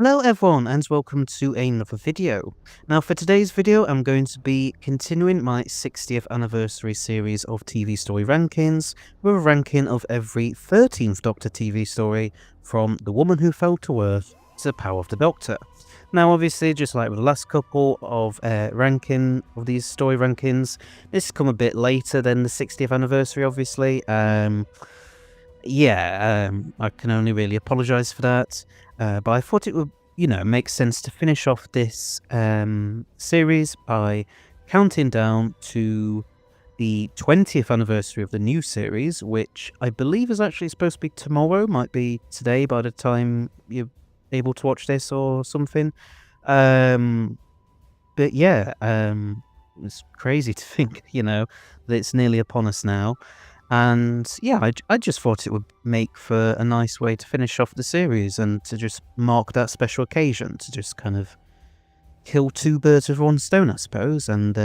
Hello everyone and welcome to another video. Now for today's video I'm going to be continuing my 60th anniversary series of TV story rankings with a ranking of every 13th Doctor TV story from The Woman Who Fell to Earth to The Power of the Doctor. Now obviously just like with the last couple of ranking of these story rankings, this has come a bit later than the 60th anniversary obviously. I can only really apologise for that. But I thought it would, make sense to finish off this series by counting down to the 20th anniversary of the new series, which I believe is actually supposed to be tomorrow, might be today by the time you're able to watch this or something. It's crazy to think, that it's nearly upon us now. And yeah, I just thought it would make for a nice way to finish off the series and to just mark that special occasion, to just kind of kill two birds with one stone, I suppose. And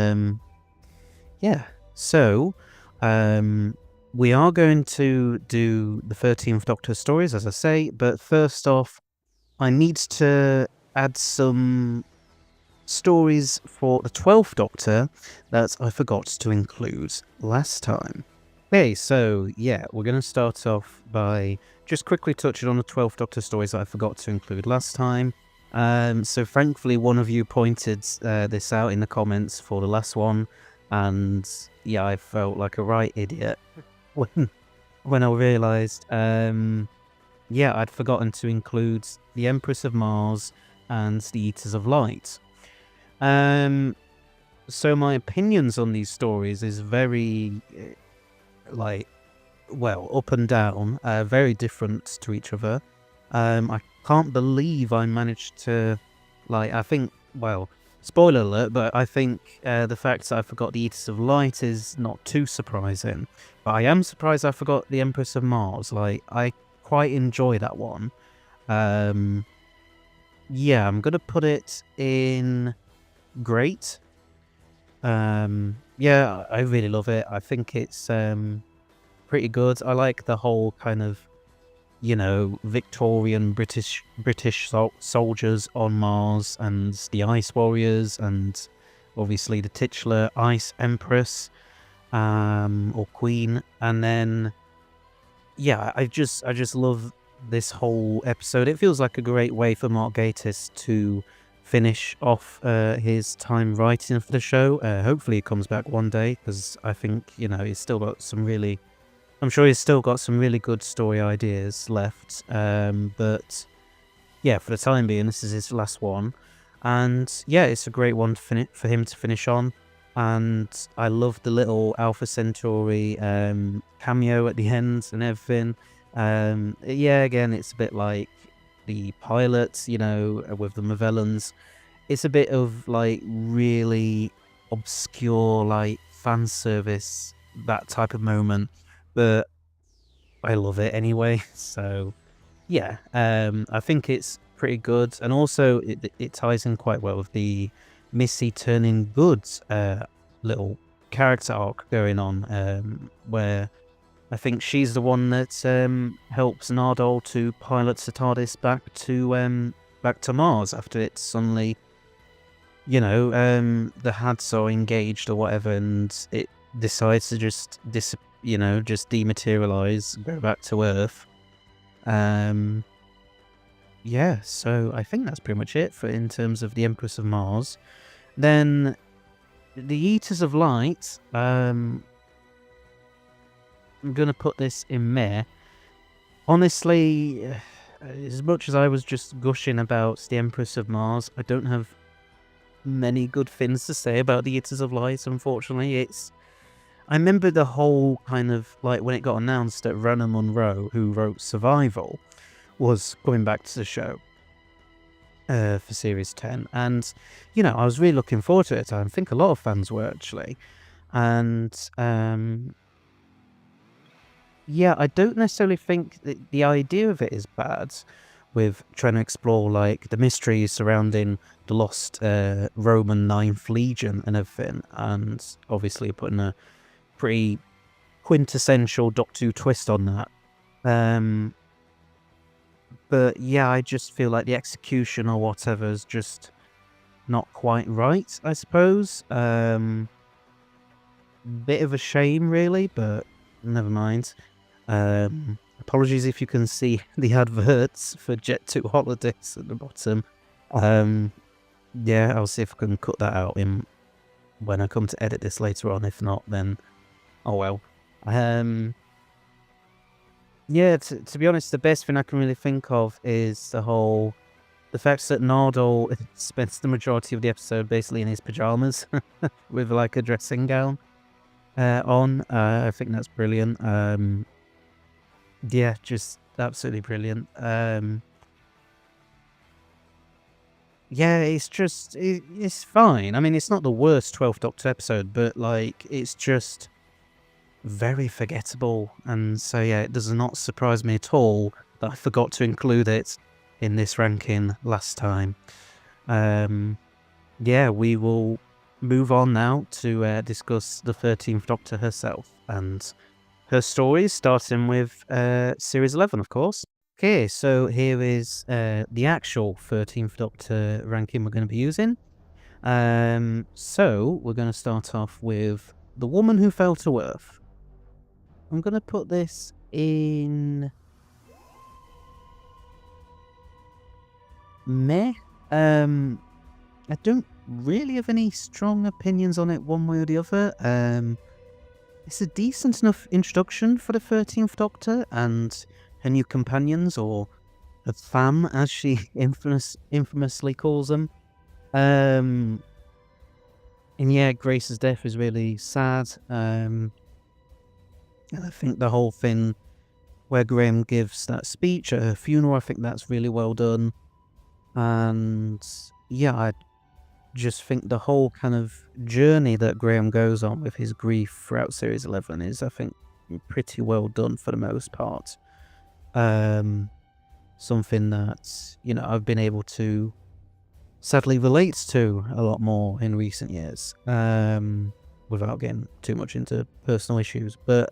we are going to do the 13th Doctor stories, as I say, but first off, I need to add some stories for the 12th Doctor that I forgot to include last time. Okay, so yeah, we're going to start off by just quickly touching on the 12th Doctor stories that I forgot to include last time. So thankfully one of you pointed this out in the comments for the last one, and yeah, I felt like a right idiot when I realised, I'd forgotten to include the Empress of Mars and the Eaters of Light. So my opinions on these stories is very up and down, very different to each other. I can't believe I managed to, spoiler alert, but I think the fact that I forgot the Eaters of Light is not too surprising. But I am surprised I forgot the Empress of Mars. I quite enjoy that one. I'm gonna put it in great. I really love it. I think it's pretty good. I like the whole kind of, Victorian British soldiers on Mars and the Ice Warriors and obviously the titular Ice Empress or Queen. And then I just love this whole episode. It feels like a great way for Mark Gatiss to finish off his time writing for the show. Hopefully he comes back one day, because I think, he's still got some really... I'm sure he's still got some really good story ideas left. But yeah, for the time being, this is his last one. And yeah, it's a great one for him to finish on. And I love the little Alpha Centauri cameo at the end and everything. Again, it's a bit like the pilot, with the Movellans. It's a bit of really obscure fan service, that type of moment, but I love it anyway. So yeah, I think it's pretty good, and also it ties in quite well with the Missy turning good little character arc going on, where I think she's the one that helps Nardole to pilot the TARDIS back to Mars after it's suddenly, the Hads are engaged or whatever, and it decides to just dematerialize, go back to Earth. So I think that's pretty much it in terms of the Empress of Mars. Then the Eaters of Light, I'm going to put this in Meh. Honestly, as much as I was just gushing about the Empress of Mars, I don't have many good things to say about the Eaters of Light, unfortunately. I remember the whole kind of, when it got announced that Rana Munro, who wrote Survival, was coming back to the show for Series 10. And, I was really looking forward to it. I think a lot of fans were, actually. And... I don't necessarily think that the idea of it is bad, with trying to explore the mysteries surrounding the lost Roman Ninth Legion and everything, and obviously putting a pretty quintessential Doctor Who twist on that. But yeah, I just feel like the execution or whatever is just not quite right, I suppose. Bit of a shame, really, but never mind. Apologies if you can see the adverts for Jet 2 Holidays at the bottom. Yeah, I'll see if I can cut that out when I come to edit this later on. If not, then oh well. Yeah, to be honest, the best thing I can really think of is the fact that Nardole spends the majority of the episode basically in his pajamas with like a dressing gown on. I think that's brilliant. Yeah, just absolutely brilliant. Yeah, it's fine. I mean, it's not the worst 12th Doctor episode, but like it's just very forgettable. And so yeah, it does not surprise me at all that I forgot to include it in this ranking last time. Yeah, we will move on now to discuss the 13th Doctor herself and her stories, starting with Series 11, of course. Okay, so here is the actual 13th Doctor ranking we're going to be using. So we're going to start off with The Woman Who Fell to Earth. I'm going to put this in meh. I don't really have any strong opinions on it one way or the other. It's a decent enough introduction for the 13th Doctor and her new companions, or a fam, as she infamously calls them. And yeah, Grace's death is really sad. And I think the whole thing where Graham gives that speech at her funeral, I think that's really well done. And yeah, I just think the whole kind of journey that Graham goes on with his grief throughout Series 11 is, I think, pretty well done for the most part. Something that, I've been able to sadly relate to a lot more in recent years, without getting too much into personal issues. But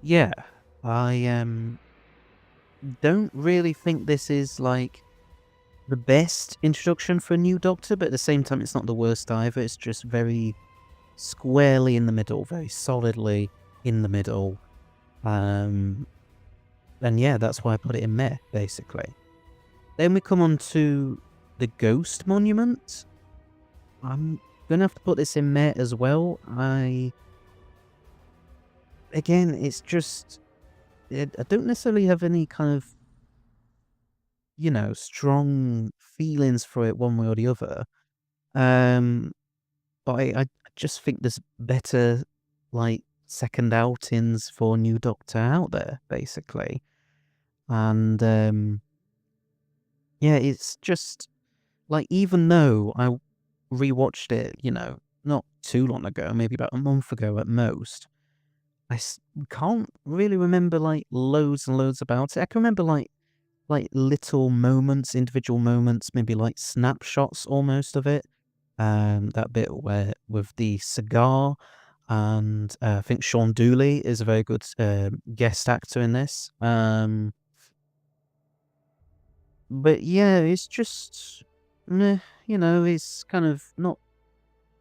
yeah, I don't really think this is like the best introduction for a new Doctor, but at the same time it's not the worst either. It's just very squarely in the middle, very solidly in the middle. And yeah, that's why I put it in meh, basically. Then we come on to the Ghost Monument. I'm gonna have to put this in meh as well. Again, it's just, I don't necessarily have any kind of, strong feelings for it one way or the other. But I just think there's better, like, second outings for new Doctor out there, basically. And yeah, it's just like, even though I rewatched it, not too long ago, maybe about a month ago at most, I can't really remember like loads and loads about it. I can remember like little moments, individual moments, maybe like snapshots almost of it. That bit where with the cigar, and I think Sean Dooley is a very good guest actor in this. But yeah, it's just, meh, it's kind of not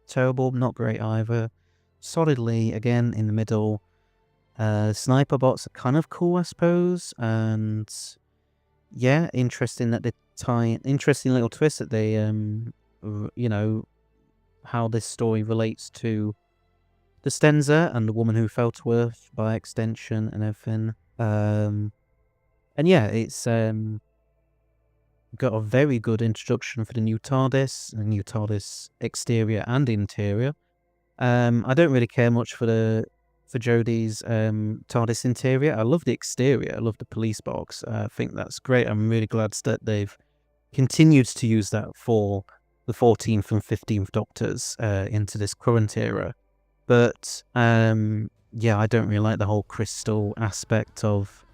terrible, not great either. Solidly, again, in the middle. Sniper bots are kind of cool, I suppose, and yeah, interesting little twist that they, how this story relates to the Stenza and the Woman Who Fell to Earth by extension and everything. And yeah, it's got a very good introduction for the new TARDIS exterior and interior. I don't really care much for Jodie's TARDIS interior. I love the exterior. I love the police box. I think that's great. I'm really glad that they've continued to use that for the 14th and 15th Doctors into this current era. But yeah, I don't really like the whole crystal aspect of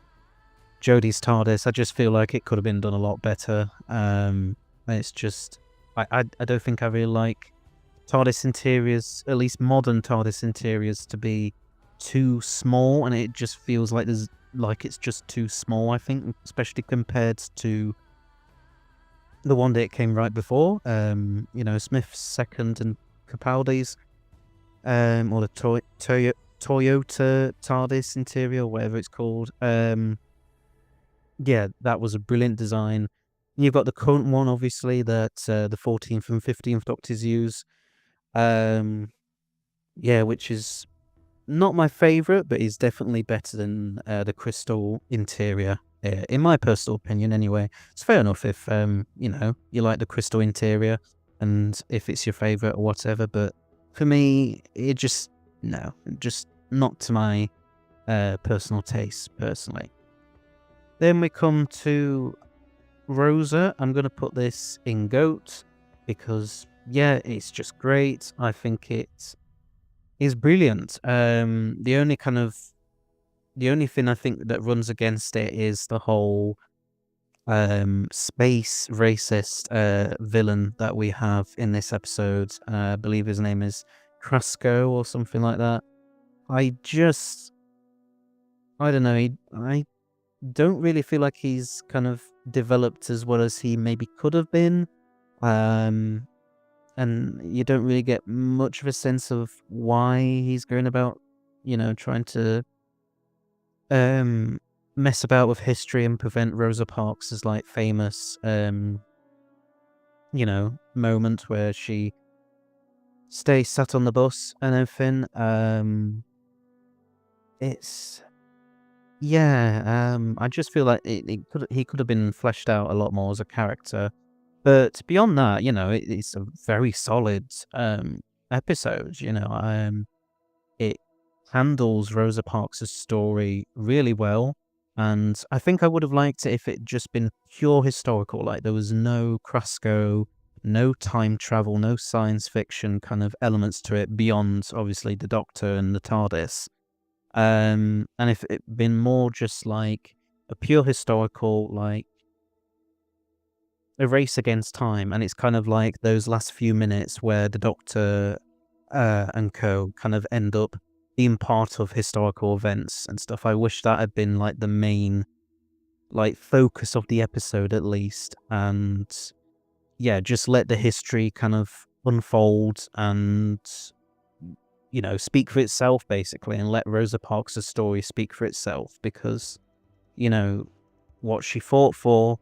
Jodie's TARDIS. I just feel like it could have been done a lot better. It's just, I don't think I really like TARDIS interiors, at least modern TARDIS interiors, to be too small, and it just feels like it's just too small, I think, especially compared to the one that came right before, Smith's second and Capaldi's, or the Toyota TARDIS interior, whatever it's called. Yeah, that was a brilliant design. You've got the current one, obviously, that the 14th and 15th Doctors use. Which is not my favourite, but is definitely better than the crystal interior, in my personal opinion anyway. It's fair enough if, you like the crystal interior, and if it's your favourite or whatever, but for me, just not to my personal taste, personally. Then we come to Rosa. I'm going to put this in GOAT, because, yeah, it's just great. I think it is brilliant. The only thing I think that runs against it is the whole space racist villain that we have in this episode. I believe his name is Krasko or something like that. I don't know. I don't really feel like he's kind of developed as well as he maybe could have been. And you don't really get much of a sense of why he's going about, trying to mess about with history and prevent Rosa Parks' like famous, moment where she stays sat on the bus and everything. I just feel like he could have been fleshed out a lot more as a character. But beyond that, it's a very solid episode. It handles Rosa Parks' story really well, and I think I would have liked it if it just been pure historical. Like there was no Krasko, no time travel, no science fiction kind of elements to it beyond obviously the Doctor and the TARDIS. And if it been more just like a pure historical, like a race against time, and it's kind of like those last few minutes where the Doctor and co kind of end up being part of historical events and stuff. I wish that had been like the main like focus of the episode at least, and yeah, just let the history kind of unfold and speak for itself basically, and let Rosa Parks' story speak for itself, because what she fought for,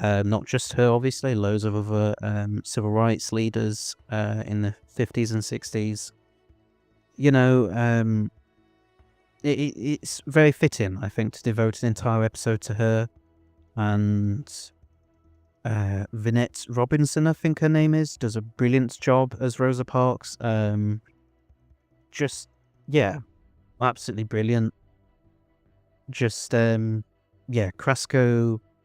not just her, obviously, loads of other civil rights leaders in the 50s and 60s. It's very fitting, I think, to devote an entire episode to her. And Vinette Robinson, I think her name is, does a brilliant job as Rosa Parks. Absolutely brilliant. Krasko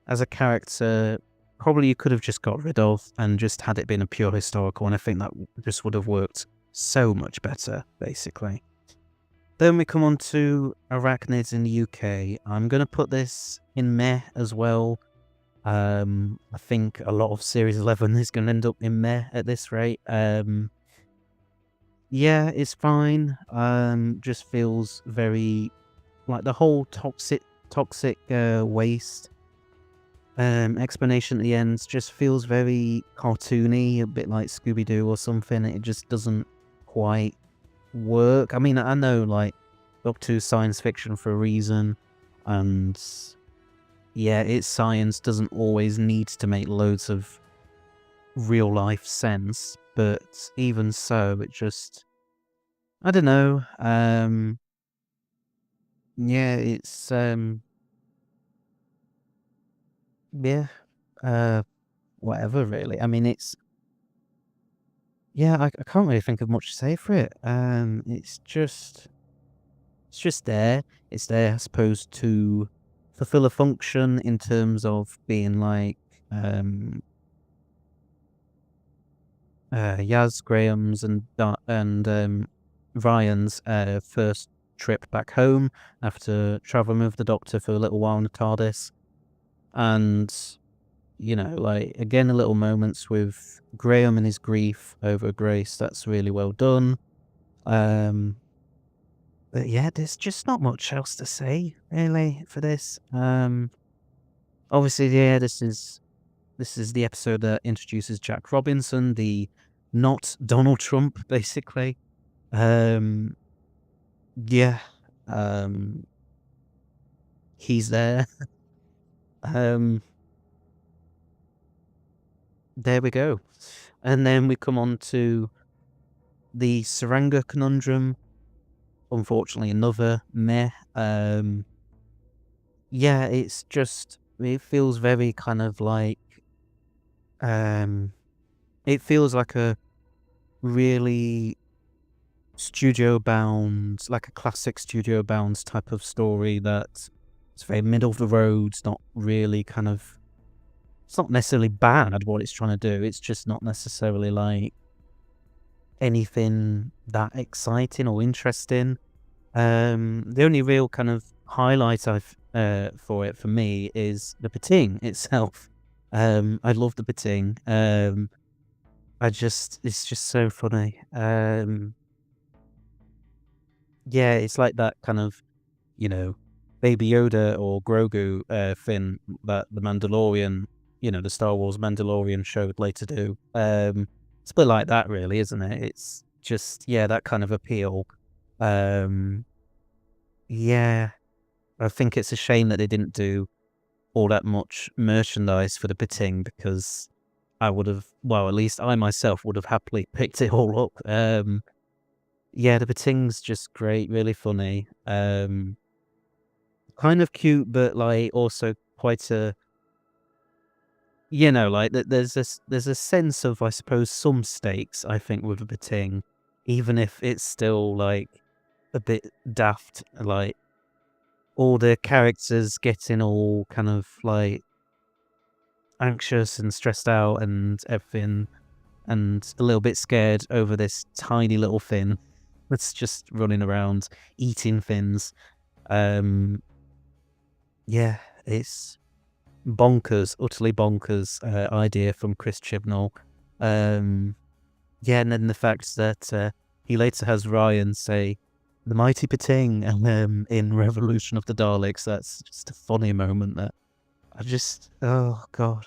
as a character, probably you could have just got rid of and just had it been a pure historical, and I think that just would have worked so much better, basically. Then we come on to Arachnids in the UK. I'm going to put this in meh as well. I think a lot of Series 11 is going to end up in meh at this rate. It's fine. Just feels very like the whole toxic waste explanation at the end just feels very cartoony, a bit like Scooby-Doo or something. It just doesn't quite work. I mean, I know like Doctor Who's science fiction for a reason, and yeah, its science doesn't always need to make loads of real life sense, but even so, it just, I don't know. It's whatever really. I mean, it's, I can't really think of much to say for it. It's just there. It's there, I suppose, to fulfill a function in terms of being like Yaz, Graham's, and Ryan's first trip back home after traveling with the Doctor for a little while in the TARDIS. And, again, a little moments with Graham and his grief over Grace. That's really well done. But yeah, there's just not much else to say really for this. Obviously, yeah, this is the episode that introduces Jack Robinson, the not Donald Trump, basically. Um, yeah, um, he's there. Um, there we go. And then we come on to the Saranga conundrum. Unfortunately, another meh. Yeah, it feels very kind of like, it feels like a really studio bound, like a classic studio bound type of story that it's very middle of the road. It's not really kind of, it's not necessarily bad what it's trying to do. It's just not necessarily like anything that exciting or interesting. The only real kind of highlight I've for me is the Pating itself. I love the Pating. It's just so funny. Yeah, it's like that kind of, you know, Baby Yoda or Grogu thing that the Mandalorian, the Star Wars Mandalorian show would later do. It's a bit like that, really, isn't it? It's just, yeah, that kind of appeal. Um, yeah, I think it's a shame that they didn't do all that much merchandise for the Pating because I would have, well, at least I myself would have happily picked it all up. Yeah, the Pating's just great, really funny. Kind of cute, but like also quite a, like there's a sense of, I suppose, some stakes, I think, with the Pating, even if it's still like a bit daft, like all the characters getting all kind of like anxious and stressed out and everything, and a little bit scared over this tiny little thing that's just running around eating things. Yeah, it's bonkers, utterly bonkers idea from Chris Chibnall. Yeah, and then the fact that he later has Ryan say the mighty Pating in Revolution of the Daleks. That's just a funny moment. That oh god,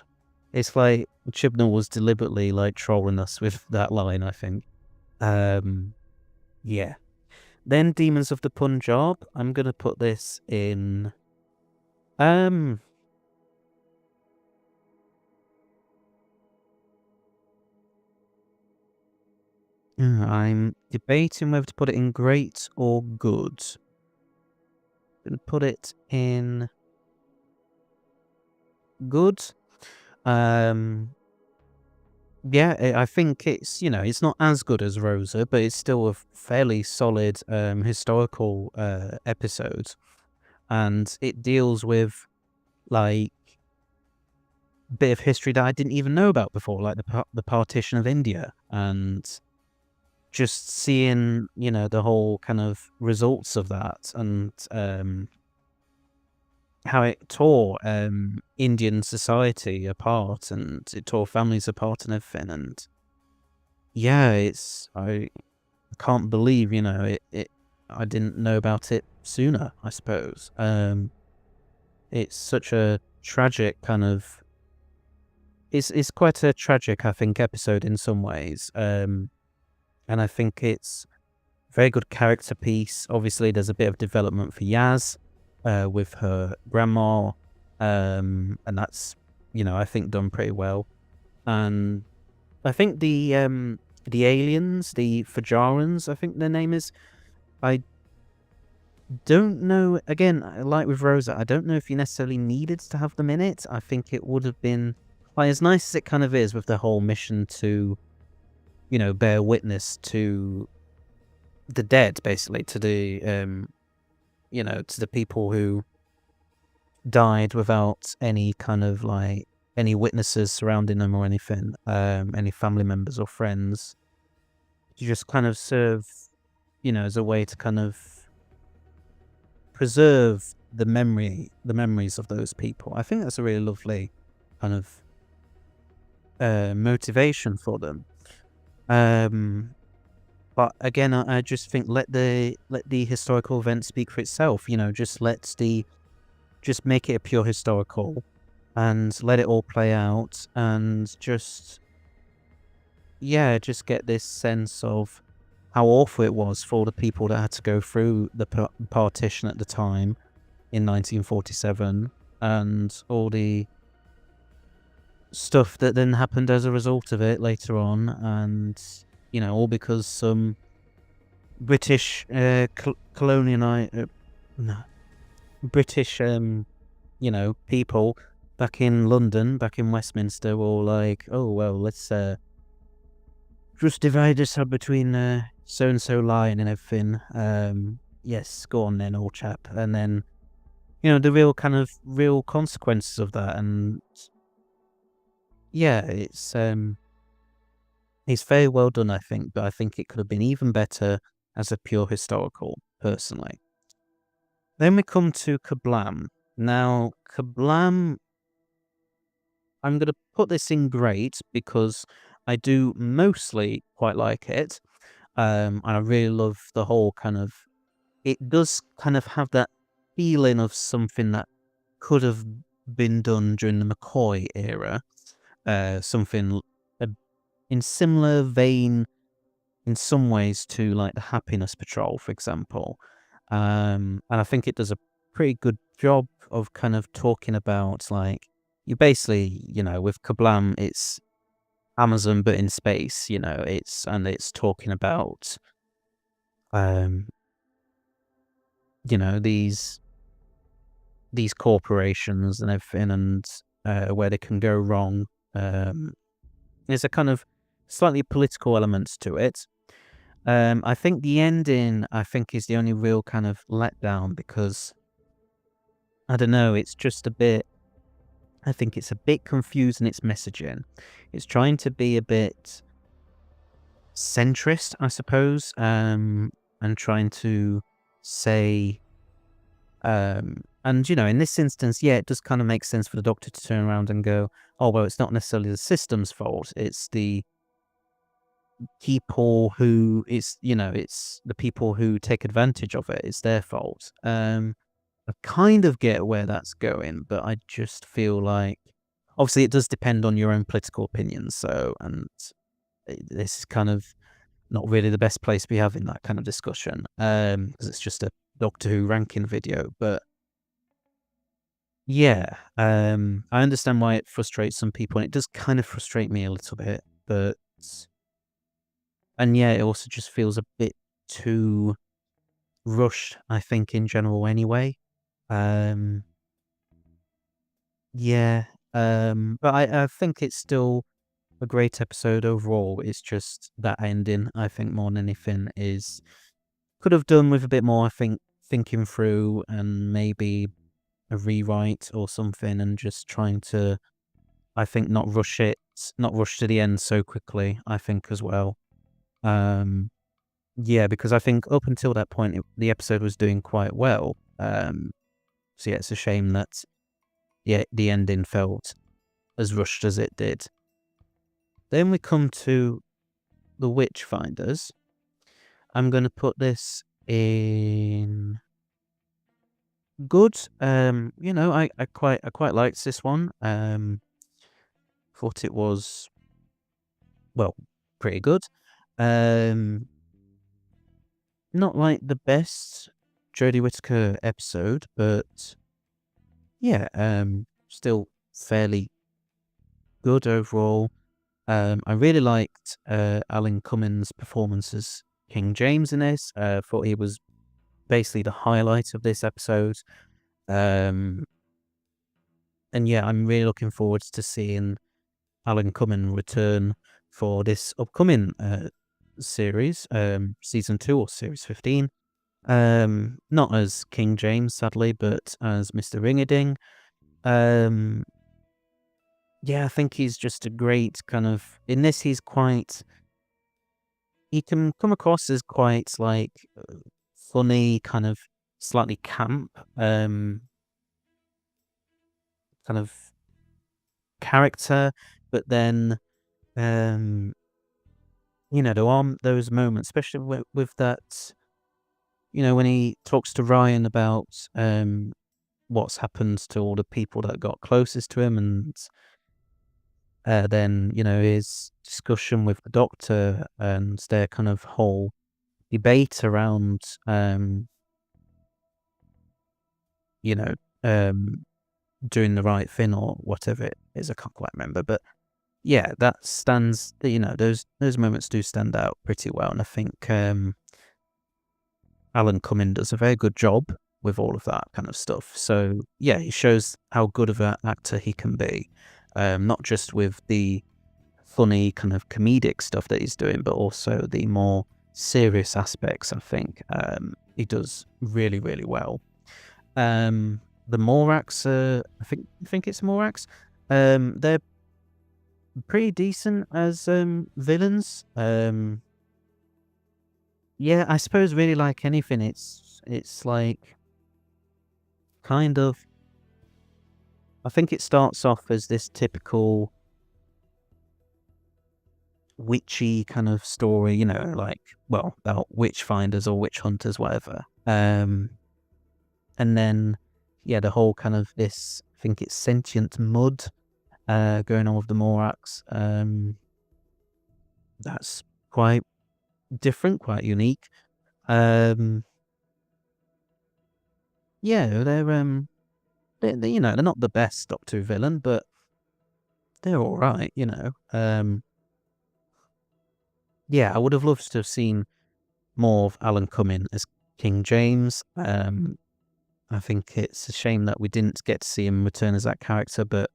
it's like Chibnall was deliberately like trolling us with that line, I think. Yeah. Then Demons of the Punjab. I'm gonna put this in. I'm debating whether to put it in great or good. I'm gonna put it in good. Yeah, I think it's not as good as Rosa, but it's still a fairly solid historical episode, and it deals with like a bit of history that I didn't even know about before, like the partition of India, and just seeing the whole kind of results of that, and how it tore Indian society apart, and it tore families apart and everything, and yeah, I can't believe it I didn't know about it sooner, I suppose. It's such a tragic kind of, it's quite a tragic, I think, episode in some ways, and I think it's a very good character piece. Obviously there's a bit of development for Yaz with her grandma, and that's I think done pretty well. And I think the aliens, the Fajarans, I think their name is, I don't know, again, like with Rosa, I don't know if you necessarily needed to have them in it. I think it would have been, like, as nice as it kind of is with the whole mission to bear witness to the dead, basically, to the to the people who died without any kind of like any witnesses surrounding them or anything, any family members or friends. You just kind of serve, as a way to kind of preserve the memories of those people. I think that's a really lovely kind of motivation for them. But again, I just think let the historical event speak for itself. Just make it a pure historical, and let it all play out, and just get this sense of how awful it was for the people that had to go through the partition at the time in 1947, and all the stuff that then happened as a result of it later on, and all because some British British people back in London, back in Westminster, were all like, oh well, let's just divide us up between so and so line and everything. Yes, go on then, old chap. And then the real consequences of that, and yeah, it's very well done, I think, but I think it could have been even better as a pure historical, personally. Then we come to Kablam. Now, Kablam, I'm going to put this in great because I do mostly quite like it. And I really love the whole it does kind of have that feeling of something that could have been done during the McCoy era. Something in similar vein in some ways to like the Happiness Patrol, for example. And I think it does a pretty good job of kind of talking about like, you basically, with Kablam, it's Amazon but in space, it's talking about these corporations and everything, and where they can go wrong. There's a kind of slightly political elements to it. I think the ending, is the only real kind of letdown, because I don't know, it's just a bit. I think it's a bit confused in its messaging. It's trying to be a bit centrist, I suppose, and trying to say, and in this instance, yeah, it does kind of make sense for the Doctor to turn around and go, oh well, it's not necessarily the system's fault, it's the people who it's the people who take advantage of it, it's their fault. I kind of get where that's going, but I just feel like obviously it does depend on your own political opinions, so, and this is kind of not really the best place to be having that kind of discussion, because it's just a Doctor Who ranking video. But yeah, I understand why it frustrates some people, and it does kind of frustrate me a little bit, but and yeah, it also just feels a bit too rushed, I think, in general anyway. Yeah, but I think it's still a great episode overall. It's just that ending, I think, more than anything, is could have done with a bit more, I think, thinking through, and maybe a rewrite or something, and just trying to, I think, not rush to the end so quickly, I think, as well. Yeah, because I think up until that point, the episode was doing quite well. So yeah, it's a shame that the ending felt as rushed as it did. Then we come to the Witchfinders. I'm going to put this in good. I quite liked this one. Thought it was, well, pretty good. Not like the best Jodie Whittaker episode, but yeah, still fairly good overall. I really liked Alan Cummins' performance as King James in this. Thought he was basically the highlight of this episode. And yeah, I'm really looking forward to seeing Alan Cummins return for this upcoming series, season 2 or series 15. Not as King James, sadly, but as Mr. Ring-a-Ding. Yeah, I think he's just a great kind of, in this he can come across as quite like funny, kind of slightly camp, kind of character, but then there are those moments, especially with that, when he talks to Ryan about what's happened to all the people that got closest to him, and then, his discussion with the Doctor and their kind of whole debate around, you know, doing the right thing or whatever it is. I can't quite remember, but yeah, that stands. Those moments do stand out pretty well, and I think Alan Cumming does a very good job with all of that kind of stuff. So yeah, he shows how good of an actor he can be, not just with the funny kind of comedic stuff that he's doing, but also the more serious aspects. I think he does really, really well. The Morax, I think it's Morax. They're pretty decent as villains. Yeah, I suppose really like anything, it's like kind of. I think it starts off as this typical witchy kind of story, like, well, about witch finders or witch hunters, whatever. And then, yeah, the whole kind of this, I think it's sentient mud going on with the Morax. That's quite different, quite unique. Yeah, they're not the best Doctor Who villain, but they're all right, Yeah, I would have loved to have seen more of Alan Cumming as King James. I think it's a shame that we didn't get to see him return as that character, but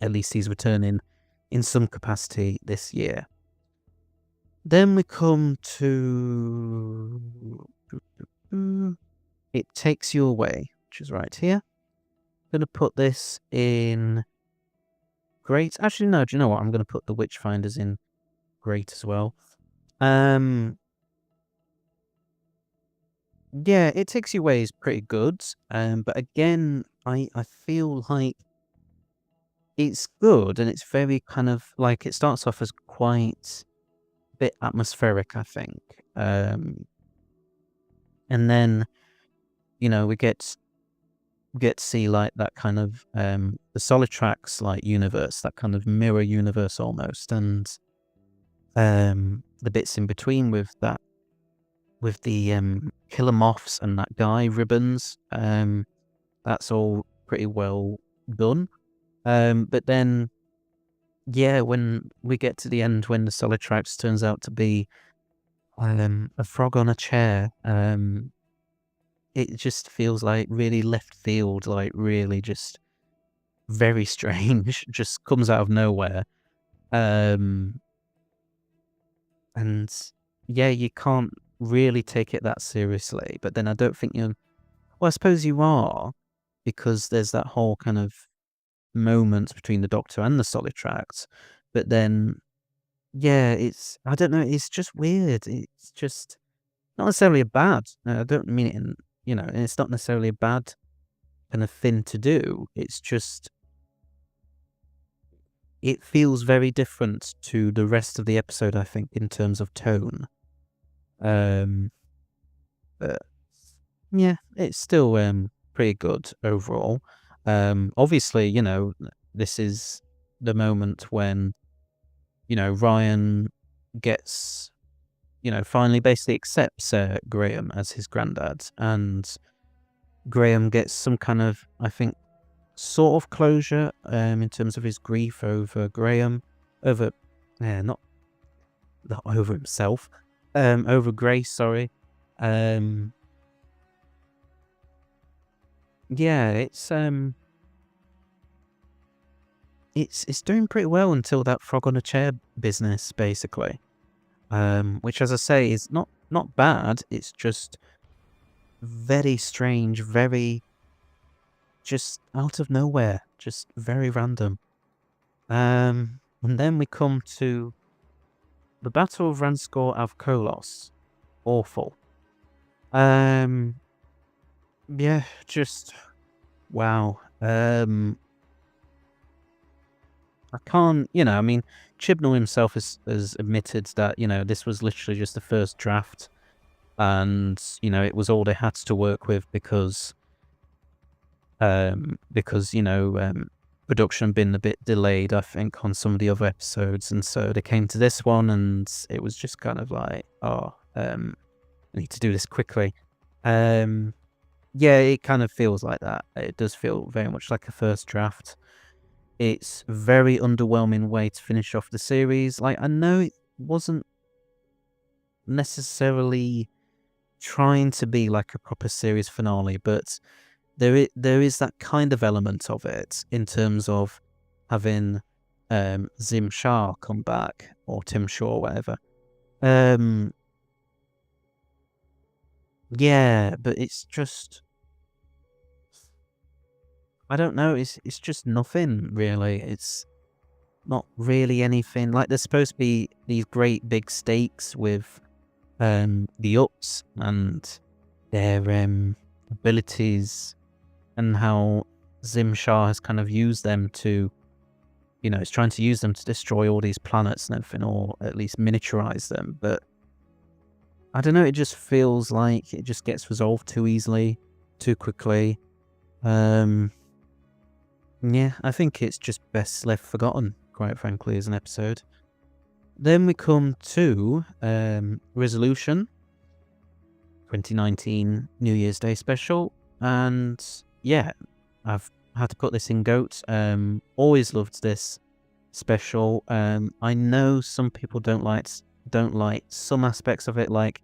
at least he's returning in some capacity this year. Then we come to It Takes You Away, which is right here. I'm going to put this in great. Actually, no, do you know what? I'm going to put the Witchfinders in great as well. Yeah, It Takes You Away is pretty good. But again, I feel like it's good, and it's very kind of like, it starts off as quite a bit atmospheric, I think. And then, we get to see like that kind of the Solid Tracks like universe, that kind of mirror universe almost, and the bits in between with that, with the killer moths and that guy Ribbons. That's all pretty well done. But then, yeah, when we get to the end, when the Solid Tracks turns out to be a frog on a chair, it just feels like really left field, like really just very strange, just comes out of nowhere. And yeah, you can't really take it that seriously, but then I don't think well, I suppose you are, because there's that whole kind of moment between the Doctor and the Solid Tracks, but then, yeah, I don't know, it's just weird. It's just not necessarily a bad, I don't mean it in, it's not necessarily a bad kind of thing to do. It's just, it feels very different to the rest of the episode, I think, in terms of tone. But yeah, it's still pretty good overall. Obviously, this is the moment when, Ryan gets, finally basically accepts Graham as his granddad, and Graham gets some kind of, I think, sort of closure in terms of his grief over Graham, over, not over himself, over Grace, sorry. Yeah, it's doing pretty well until that frog on a chair business, basically. Which, as I say, is not bad. It's just very strange, very just out of nowhere, just very random. And then we come to the Battle of Ranskor av Kolos. Awful. Yeah, just wow. I I can't, I mean, Chibnall himself has admitted that, this was literally just the first draft, and, it was all they had to work with because, production been a bit delayed, I think, on some of the other episodes, and so they came to this one, and it was just kind of like, I need to do this quickly. Yeah, it kind of feels like that. It does feel very much like a first draft. It's a very underwhelming way to finish off the series. Like, I know it wasn't necessarily trying to be like a proper series finale, but there is that kind of element of it in terms of having Zim Shah come back, or Tim Shaw, whatever. Yeah, but it's just, I don't know, it's just nothing, really. It's not really anything. Like, there's supposed to be these great big stakes with the Ups and their abilities, and how Zim Shah has kind of used them to, is trying to use them to destroy all these planets and everything, or at least miniaturize them. But I don't know, it just feels like it just gets resolved too easily, too quickly. Yeah, I think it's just best left forgotten, quite frankly, as an episode. Then we come to Resolution 2019 New Year's Day special, and yeah, I've had to put this in GOAT. Always loved this special. I know some people don't like some aspects of it, like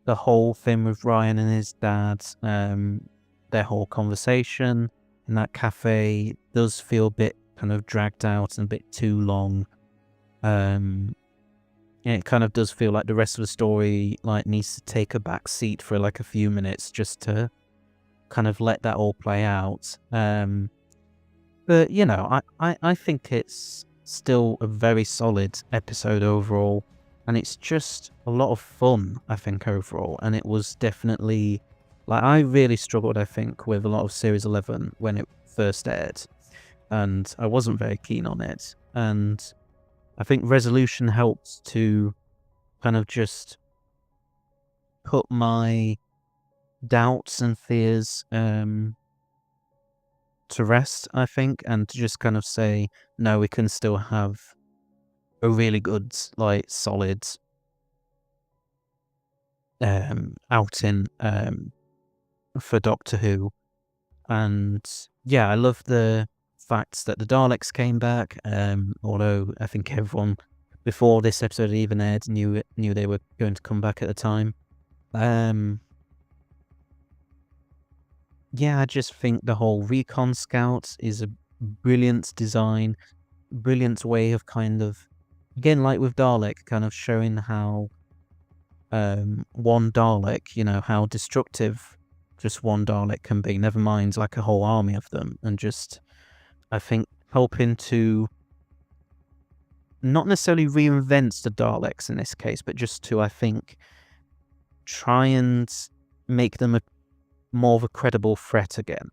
the whole thing with Ryan and his dad, their whole conversation in that cafe does feel a bit kind of dragged out and a bit too long. It kind of does feel like the rest of the story like needs to take a back seat for like a few minutes just to kind of let that all play out. But I think it's still a very solid episode overall, and it's just a lot of fun, I think, overall. And it was definitely, like, I really struggled, I think, with a lot of Series 11 when it first aired, and I wasn't very keen on it. And I think Resolution helped to kind of just put my doubts and fears to rest, I think, and to just kind of say, no, we can still have a really good, like, solid outing for Doctor Who. And yeah, I love the fact that the Daleks came back, although I think everyone before this episode even aired knew they were going to come back at the time. Yeah, I just think the whole Recon Scout is a brilliant design, brilliant way of kind of, again, like with Dalek, kind of showing how one Dalek, how destructive just one Dalek can be, never mind like a whole army of them, and just, I think, helping to not necessarily reinvent the Daleks in this case, but just to, I think, try and make them more of a credible threat again.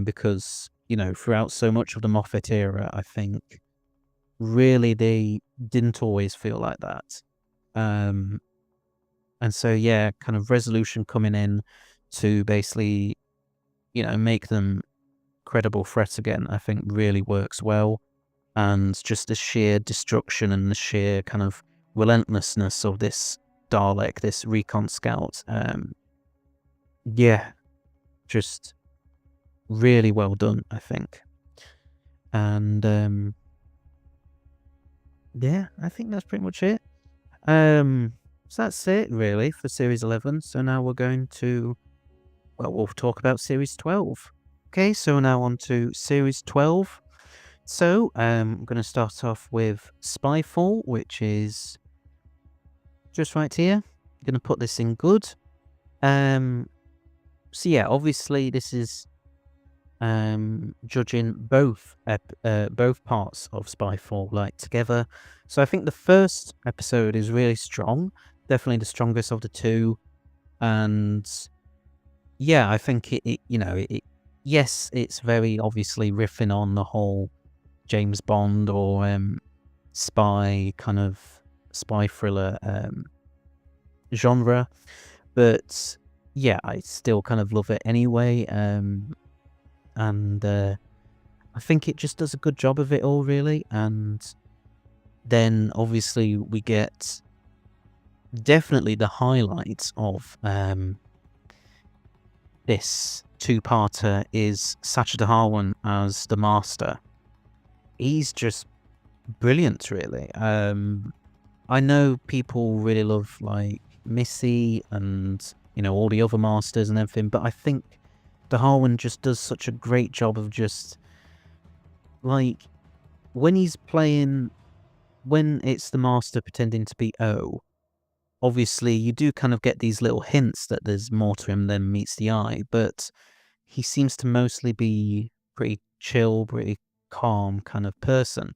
Because, throughout so much of the Moffat era, I think, really they didn't always feel like that. And so, yeah, kind of Resolution coming in to basically, make them credible threat again, I think really works well. And just the sheer destruction and the sheer kind of relentlessness of this Dalek, this Recon Scout, yeah, just really well done, I think. And yeah, I think that's pretty much it. So that's it really for Series 11. So now we're going to, we'll talk about Series 12. Okay, so now on to Series 12. So I'm going to start off with Spyfall, which is just right here. I'm going to put this in good. So yeah, obviously this is judging both parts of Spyfall like together. So I think the first episode is really strong, definitely the strongest of the two, and yeah, I think it yes, it's very obviously riffing on the whole James Bond or spy thriller genre, but yeah, I still kind of love it anyway. And I think it just does a good job of it all, really. And then obviously we get definitely the highlights of this two-parter is Sacha Dhawan as the Master. He's just brilliant, really. I know people really love like Missy and all the other Masters and everything, but I think Dhawan just does such a great job of just like when he's playing, when it's the Master pretending to be O. Obviously, you do kind of get these little hints that there's more to him than meets the eye, but he seems to mostly be pretty chill, pretty calm kind of person.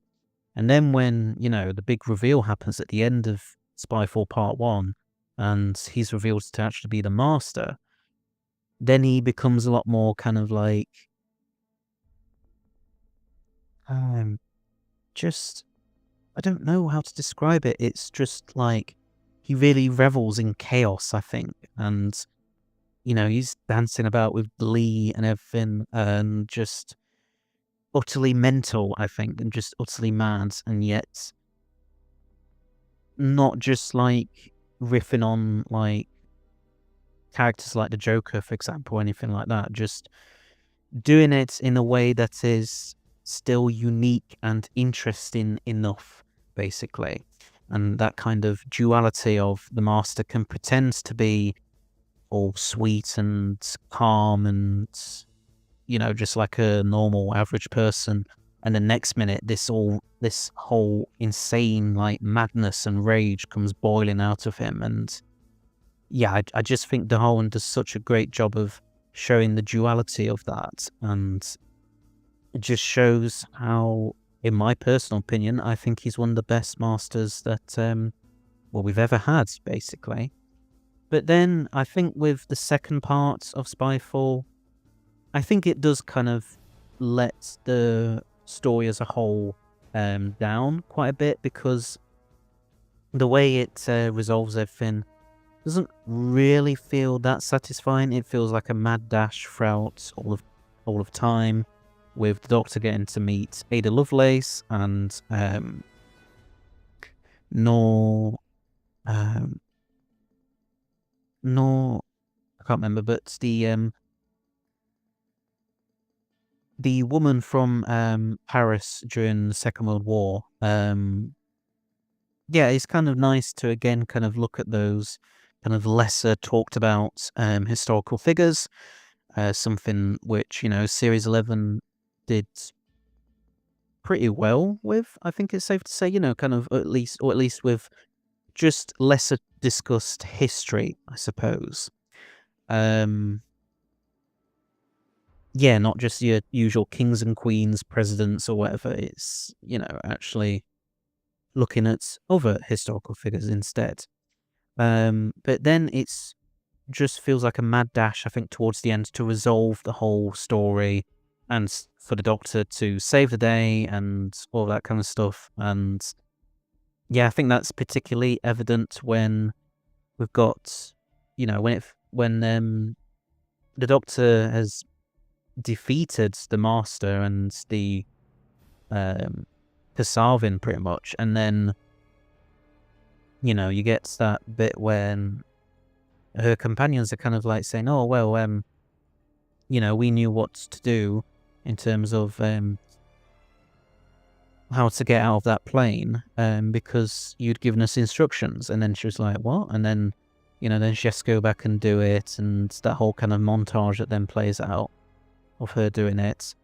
And then when, the big reveal happens at the end of Spyfall Part 1, and he's revealed to actually be the Master, then he becomes a lot more kind of like, just, I don't know how to describe it. It's just like, he really revels in chaos, I think. And, he's dancing about with glee and everything, and just utterly mental, I think, and just utterly mad, and yet not just like riffing on like characters like the Joker, for example, or anything like that. Just doing it in a way that is still unique and interesting enough, basically. And that kind of duality of the Master can pretend to be all sweet and calm and, just like a normal average person. And the next minute, this whole insane like madness and rage comes boiling out of him. And yeah, I just think Dhawan does such a great job of showing the duality of that. And it just shows how, in my personal opinion, I think he's one of the best Masters that, we've ever had, basically. But then I think with the second part of Spyfall, I think it does kind of let the story as a whole down quite a bit, because the way it resolves everything doesn't really feel that satisfying. It feels like a mad dash throughout all of time, with the Doctor getting to meet Ada Lovelace and Nor I can't remember, but the woman from Paris during the Second World War. Yeah, it's kind of nice to again kind of look at those kind of lesser talked about historical figures. Something which Series 11 did pretty well with. I think it's safe to say, kind of at least with just lesser discussed history, I suppose. Yeah, not just your usual kings and queens, presidents or whatever. It's, actually looking at other historical figures instead. But then it's just feels like a mad dash, I think, towards the end to resolve the whole story and for the Doctor to save the day and all that kind of stuff. And yeah, I think that's particularly evident when we've got, when the Doctor has defeated the Master and the Kasavin pretty much, and then you get that bit when her companions are kind of like saying, oh well, we knew what to do in terms of how to get out of that plane, because you'd given us instructions. And then she was like, what? And then then she has to go back and do it, and that whole kind of montage that then plays out of her doing it.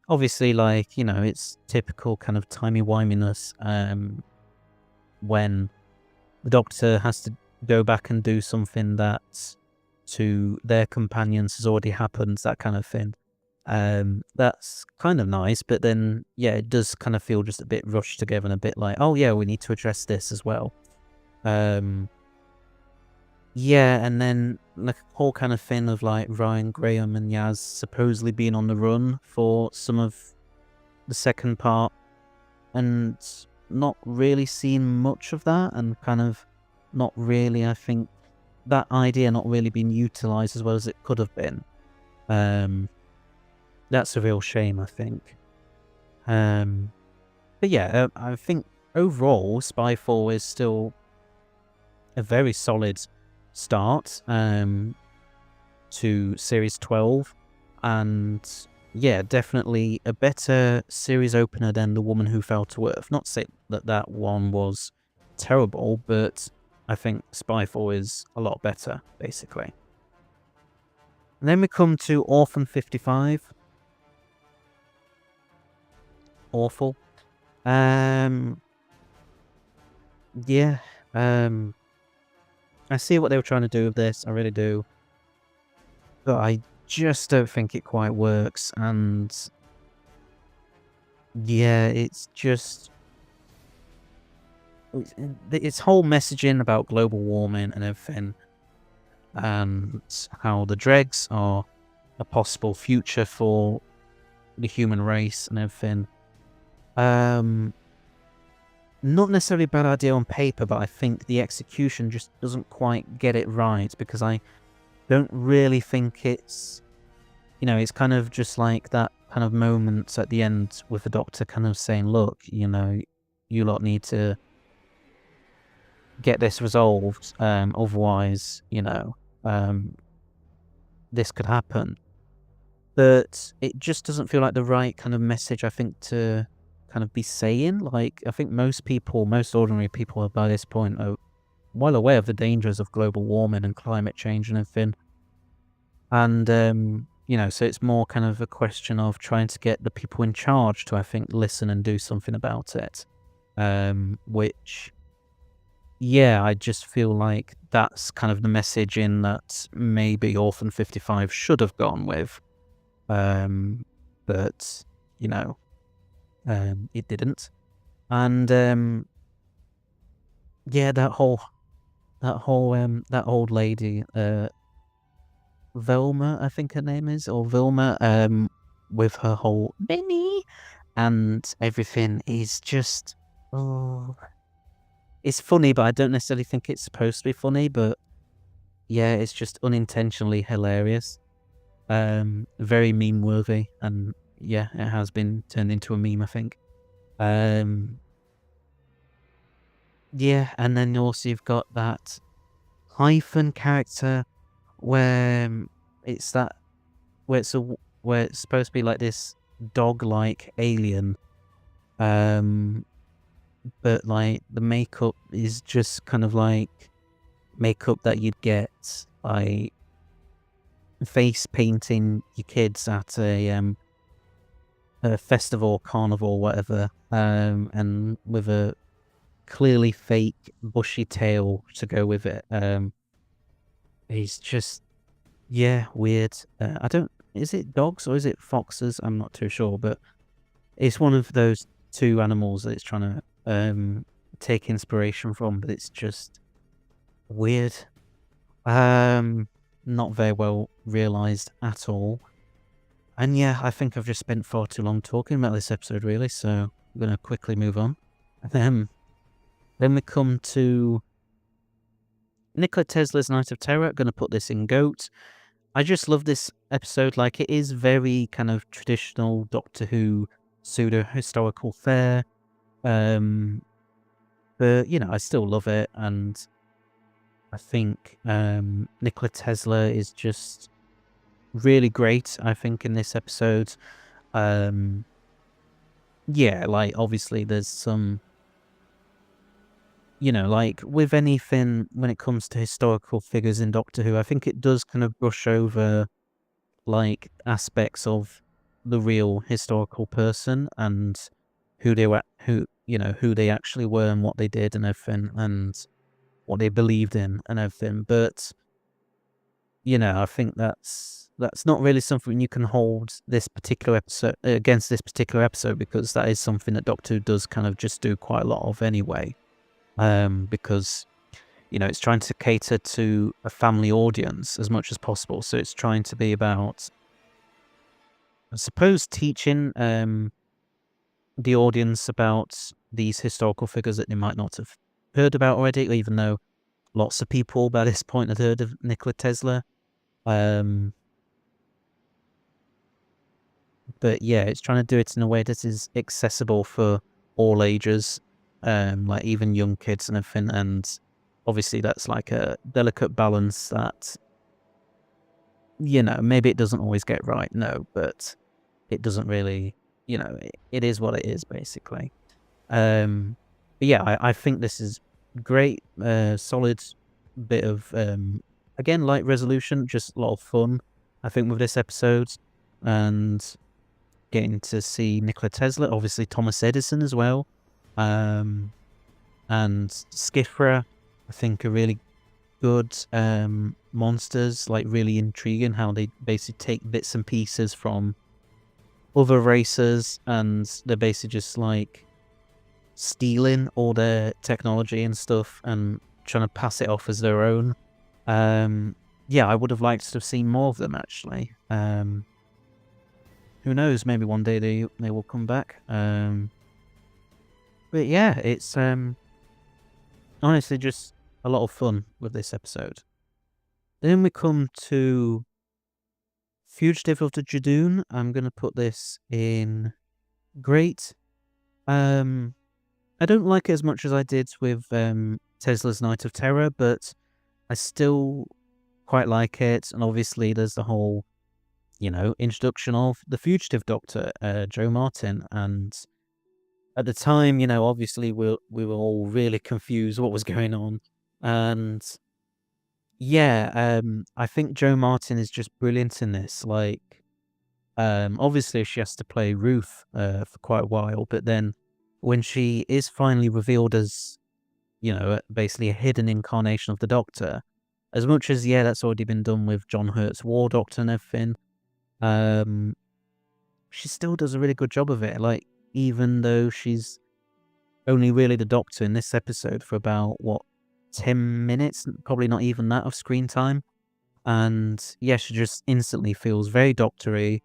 Obviously, like, it's typical kind of timey-wiminess when the Doctor has to go back and do something that to their companions has already happened, that kind of thing. That's kind of nice, but then, yeah, it does kind of feel just a bit rushed together and a bit like, oh yeah, we need to address this as well. Yeah, and then the whole kind of thing of like Ryan, Graham and Yaz supposedly being on the run for some of the second part and not really seen much of that, and kind of not really, I think, that idea not really being utilised as well as it could have been. That's a real shame, I think. But yeah, I think overall Spyfall is still a very solid start to Series 12, and yeah, definitely a better series opener than The Woman Who Fell to Earth. Not to say that that one was terrible, but I think Spyfall is a lot better, basically. And then we come to Orphan 55. Awful. Yeah. I see what they were trying to do with this, I really do. But I just don't think it quite works, and yeah, it's just its whole messaging about global warming and everything, and how the dregs are a possible future for the human race and everything. Not necessarily a bad idea on paper, but I think the execution just doesn't quite get it right, because I don't really think it's, it's kind of just like that kind of moment at the end with the Doctor kind of saying, look, you lot need to get this resolved, otherwise, this could happen. But it just doesn't feel like the right kind of message, I think, to kind of be saying. Like, I think most ordinary people by this point are well aware of the dangers of global warming and climate change and everything. And, so it's more kind of a question of trying to get the people in charge to, I think, listen and do something about it. Which, yeah, I just feel like that's kind of the message in that maybe Orphan 55 should have gone with. But, it didn't. And, yeah, that old lady, Velma, I think her name is, or Vilma, with her whole Benny and everything is just, it's funny, but I don't necessarily think it's supposed to be funny, but yeah, it's just unintentionally hilarious. Very meme worthy, and yeah, it has been turned into a meme, I think. Yeah, and then also you've got that hyphen character where it's supposed to be like this dog-like alien, but like the makeup is just kind of like makeup that you'd get like face painting your kids at a festival, carnival, whatever, and with a clearly fake bushy tail to go with it. He's just, yeah, weird. Is it dogs or is it foxes? I'm not too sure, but it's one of those two animals that it's trying to take inspiration from, but it's just weird. Not very well realised at all. And yeah, I think I've just spent far too long talking about this episode, really, so I'm going to quickly move on. Then we come to Nikola Tesla's Night of Terror. I'm going to put this in GOAT. I just love this episode. Like, it is very kind of traditional Doctor Who pseudo-historical fare. But, I still love it, and I think Nikola Tesla is just really great, I think, in this episode. Yeah, like, obviously there's some, like with anything when it comes to historical figures in Doctor Who, I think it does kind of brush over like aspects of the real historical person and who they actually were and what they did and everything, and what they believed in and everything. But I think that's not really something you can hold this particular episode against this particular episode, because that is something that Doctor Who does kind of just do quite a lot of anyway. Because it's trying to cater to a family audience as much as possible. So it's trying to be about, I suppose, teaching the audience about these historical figures that they might not have heard about already, even though lots of people by this point had heard of Nikola Tesla. But yeah, it's trying to do it in a way that is accessible for all ages, like even young kids and everything. And obviously, that's like a delicate balance that, maybe it doesn't always get right. No, but it doesn't really, it is what it is, basically. But yeah, I think this is great, solid bit of, again, light resolution, just a lot of fun, I think, with this episode. And getting to see Nikola Tesla, obviously Thomas Edison as well, and Skifra, I think, are really good monsters, like really intriguing how they basically take bits and pieces from other races and they're basically just like stealing all their technology and stuff and trying to pass it off as their own. Yeah, I would have liked to have seen more of them, actually. Who knows, maybe one day they will come back. But yeah, it's honestly just a lot of fun with this episode. Then we come to Fugitive of the Jadoon. I'm going to put this in great. I don't like it as much as I did with Tesla's Night of Terror, but I still quite like it. And obviously there's the whole, introduction of the Fugitive Doctor, Joe Martin. And at the time, obviously we were all really confused what was going on. And yeah, I think Joe Martin is just brilliant in this. Like, obviously she has to play Ruth for quite a while, but then when she is finally revealed as, basically a hidden incarnation of the Doctor, as much as, that's already been done with John Hurt's War Doctor and everything, she still does a really good job of it. Like, even though she's only really the Doctor in this episode for about, 10 minutes, probably not even that, of screen time. And yeah, she just instantly feels very Doctor-y,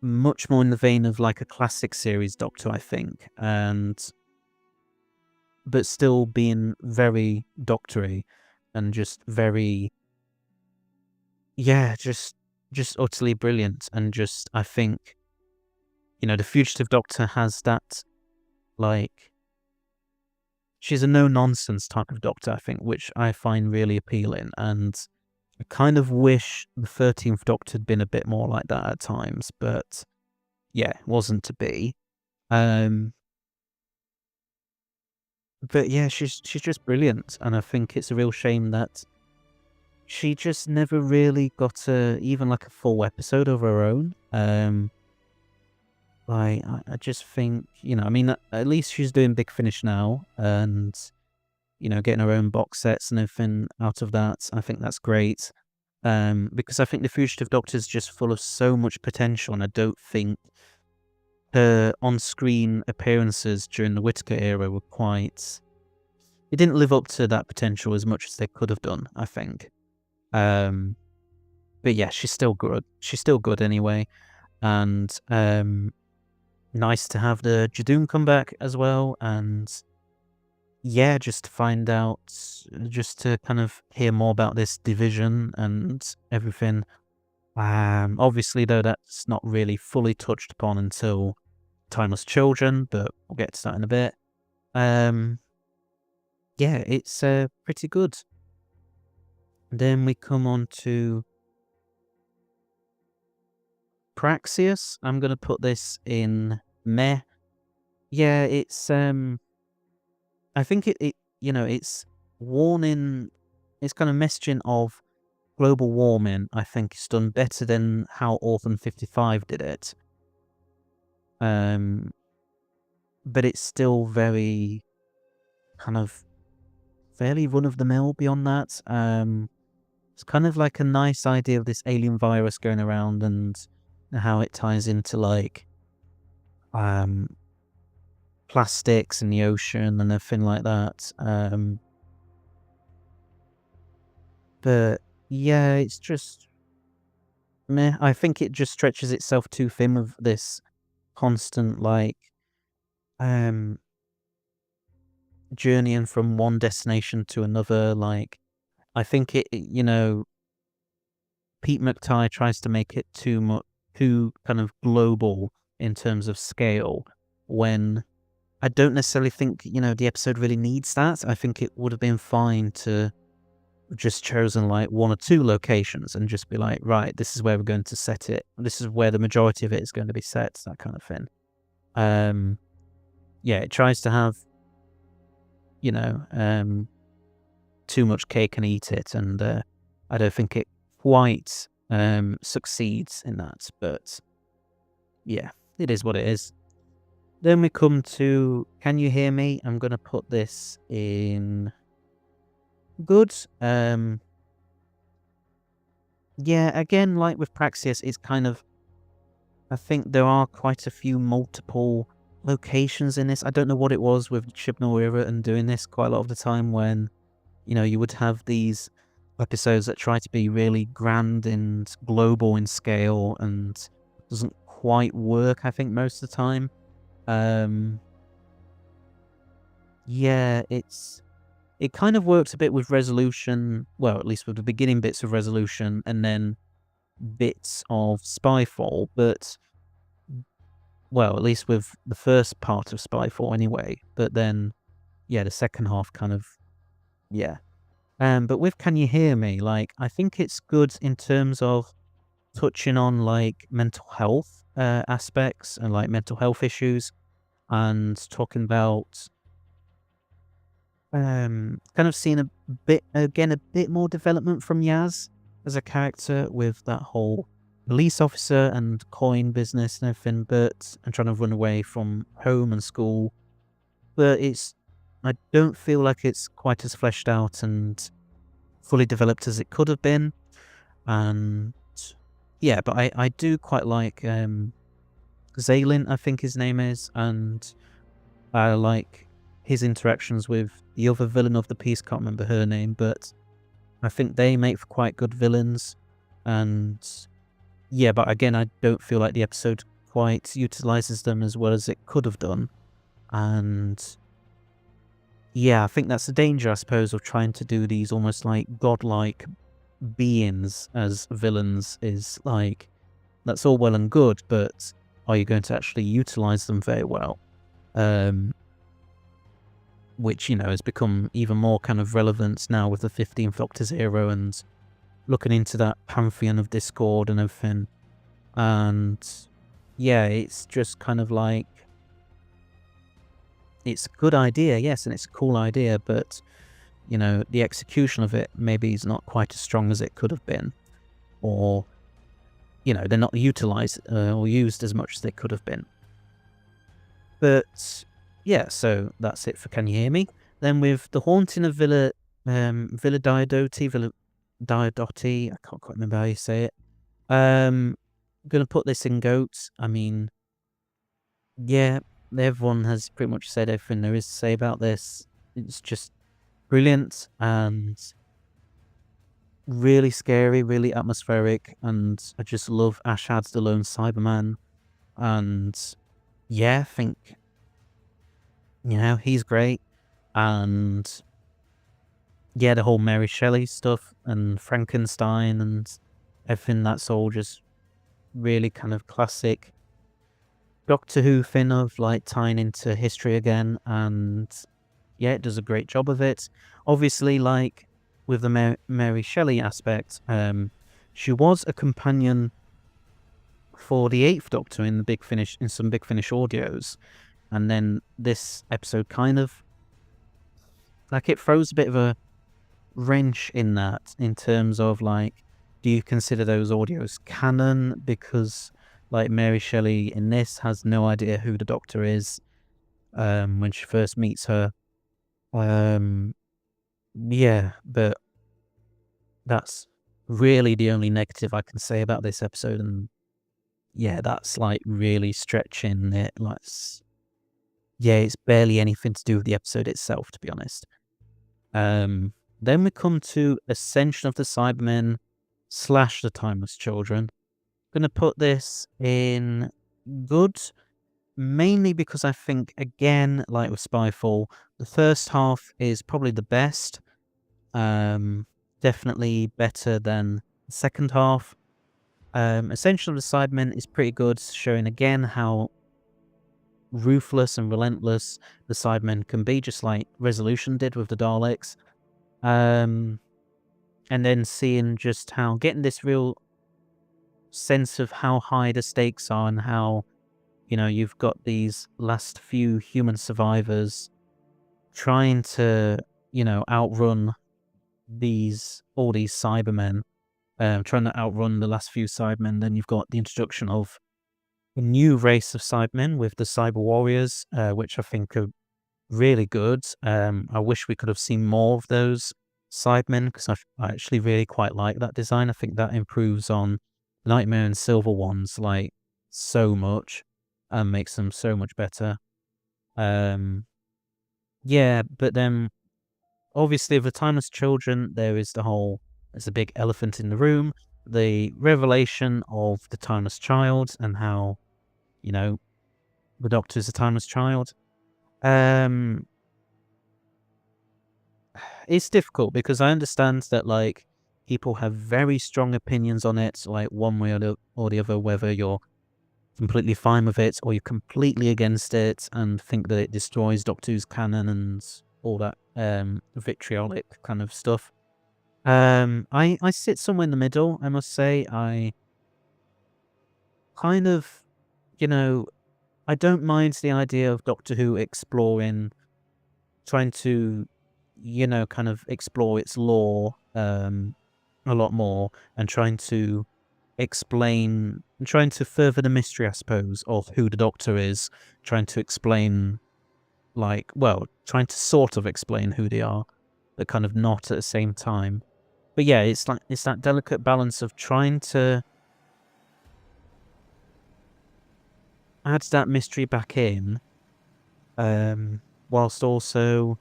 much more in the vein of like a classic series Doctor, I think. But still being very Doctor-y and just very, just utterly brilliant. And just, I think, the Fugitive Doctor has that, like, she's a no-nonsense type of Doctor, I think, which I find really appealing. And I kind of wish the 13th Doctor had been a bit more like that at times, but yeah, it wasn't to be. But yeah, she's just brilliant, and I think it's a real shame that she just never really got even like a full episode of her own. Like, I just think, I mean, at least she's doing Big Finish now, and, getting her own box sets and everything out of that. I think that's great. Because I think the Fugitive Doctor is just full of so much potential, and I don't think her on-screen appearances during the Whittaker era were quite... It didn't live up to that potential as much as they could have done, I think. But yeah, she's still good. She's still good anyway. And nice to have the Jadoon come back as well. And yeah, just to find out, just to kind of hear more about this division and everything. Obviously, though, that's not really fully touched upon until Timeless Children, but we'll get to that in a bit. Yeah, it's pretty good. Then we come on to Praxius. I'm going to put this in meh. Yeah, it's I think it's warning, it's kind of messaging of global warming. I think it's done better than how Orphan 55 did it. But it's still very kind of fairly run-of-the-mill beyond that. It's kind of like a nice idea of this alien virus going around and how it ties into like plastics in the ocean and everything like that. But yeah, it's just meh. I think it just stretches itself too thin with this constant, like, journeying from one destination to another. Like, I think Pete McTighe tries to make it too kind of global in terms of scale, when I don't necessarily think, the episode really needs that. I think it would have been fine to just chosen like one or two locations and just be like, right, this is where we're going to set it. This is where the majority of it is going to be set, that kind of thing. It tries to have, too much cake and eat it, and I don't think it quite succeeds in that. But yeah, it is what it is. Then we come to Can You Hear Me? I'm going to put this in good. Again, like with Praxeus, it's kind of, I think there are quite a few multiple locations in this. I don't know what it was with Shibnal Era and doing this quite a lot of the time, when, you would have these episodes that try to be really grand and global in scale, and doesn't quite work, I think, most of the time. It kind of works a bit with Resolution, well, at least with the beginning bits of Resolution, and then bits of Spyfall, but, well, at least with the first part of Spyfall anyway, but then, the second half kind of, but with Can You Hear Me, like, I think it's good in terms of touching on, like, mental health aspects and, like, mental health issues, and talking about kind of seeing a bit more development from Yaz as a character, with that whole police officer and coin business and everything, and trying to run away from home and school. But I don't feel like it's quite as fleshed out and fully developed as it could have been. And but I do quite like Zaylin, I think his name is, and I like his interactions with the other villain of the piece, can't remember her name, but I think they make for quite good villains. And but again, I don't feel like the episode quite utilizes them as well as it could have done. And I think that's the danger, I suppose, of trying to do these almost like godlike beings as villains, is like, that's all well and good, but are you going to actually utilize them very well? Which, has become even more kind of relevant now with the 15th Doctor Zero and looking into that pantheon of discord and everything. And it's just kind of like, it's a good idea, yes, and it's a cool idea, but, the execution of it maybe is not quite as strong as it could have been. Or, they're not utilized or used as much as they could have been. But so that's it for Can You Hear Me? Then with The Haunting of Villa Diodati, I can't quite remember how you say it. I'm going to put this in goats. I mean, everyone has pretty much said everything there is to say about this. It's just brilliant and really scary, really atmospheric, and I just love Ashad's the Lone Cyberman. And I think, he's great. And the whole Mary Shelley stuff and Frankenstein and everything, that's all just really kind of classic Doctor Who thing of like tying into history again. And it does a great job of it. Obviously, like with the Mary Shelley aspect, she was a companion for the 8th Doctor in some Big Finish audios. And then this episode kind of, like, it throws a bit of a wrench in that, in terms of, like, do you consider those audios canon? Because, like, Mary Shelley in this has no idea who the Doctor is when she first meets her. But that's really the only negative I can say about this episode. And that's, like, really stretching it. Like, it's barely anything to do with the episode itself, to be honest. Then we come to Ascension of the Cybermen / the Timeless Children. Gonna put this in good. mainly because I think, again, like with Spyfall, the first half is probably the best. Definitely better than the second half. Essential of the Cybermen is pretty good, showing again how ruthless and relentless the Cybermen can be, just like Resolution did with the Daleks. And then seeing just how getting this real sense of how high the stakes are and how, you've got these last few human survivors trying to, outrun all these Cybermen, trying to outrun the last few Cybermen. Then you've got the introduction of a new race of Cybermen with the Cyber Warriors, which I think are really good. I wish we could have seen more of those Cybermen because I actually really quite like that design. I think that improves on Nightmare and Silver ones like so much and makes them so much better. Yeah, but then obviously of the Timeless Children, there's a big elephant in the room, the revelation of the Timeless Child and how, the Doctor's a Timeless Child. It's difficult because I understand that, like, people have very strong opinions on it, like one way or the other, whether you're completely fine with it or you're completely against it and think that it destroys Doctor Who's canon and all that vitriolic kind of stuff. I sit somewhere in the middle, I must say. I kind of, I don't mind the idea of Doctor Who trying to, kind of explore its lore a lot more and trying to further the mystery, I suppose, of who the Doctor is, trying to explain, trying to sort of explain who they are, but kind of not at the same time. But yeah, it's that delicate balance of trying to add that mystery back in, whilst also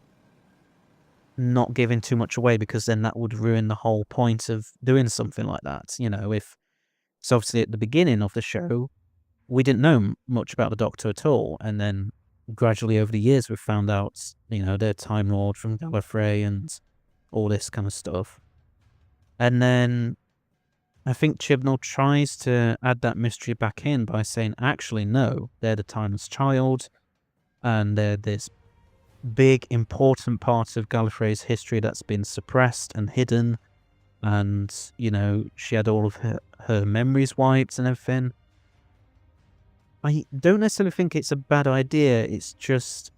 not giving too much away, because then that would ruin the whole point of doing something like that. So obviously at the beginning of the show, we didn't know much about the Doctor at all, and then gradually over the years we've found out, they're Time Lord from Gallifrey and all this kind of stuff. And then I think Chibnall tries to add that mystery back in by saying, actually, no, they're the Timeless Child, and they're this big, important part of Gallifrey's history that's been suppressed and hidden, and, she had all of her memories wiped and everything. I don't necessarily think it's a bad idea, it's just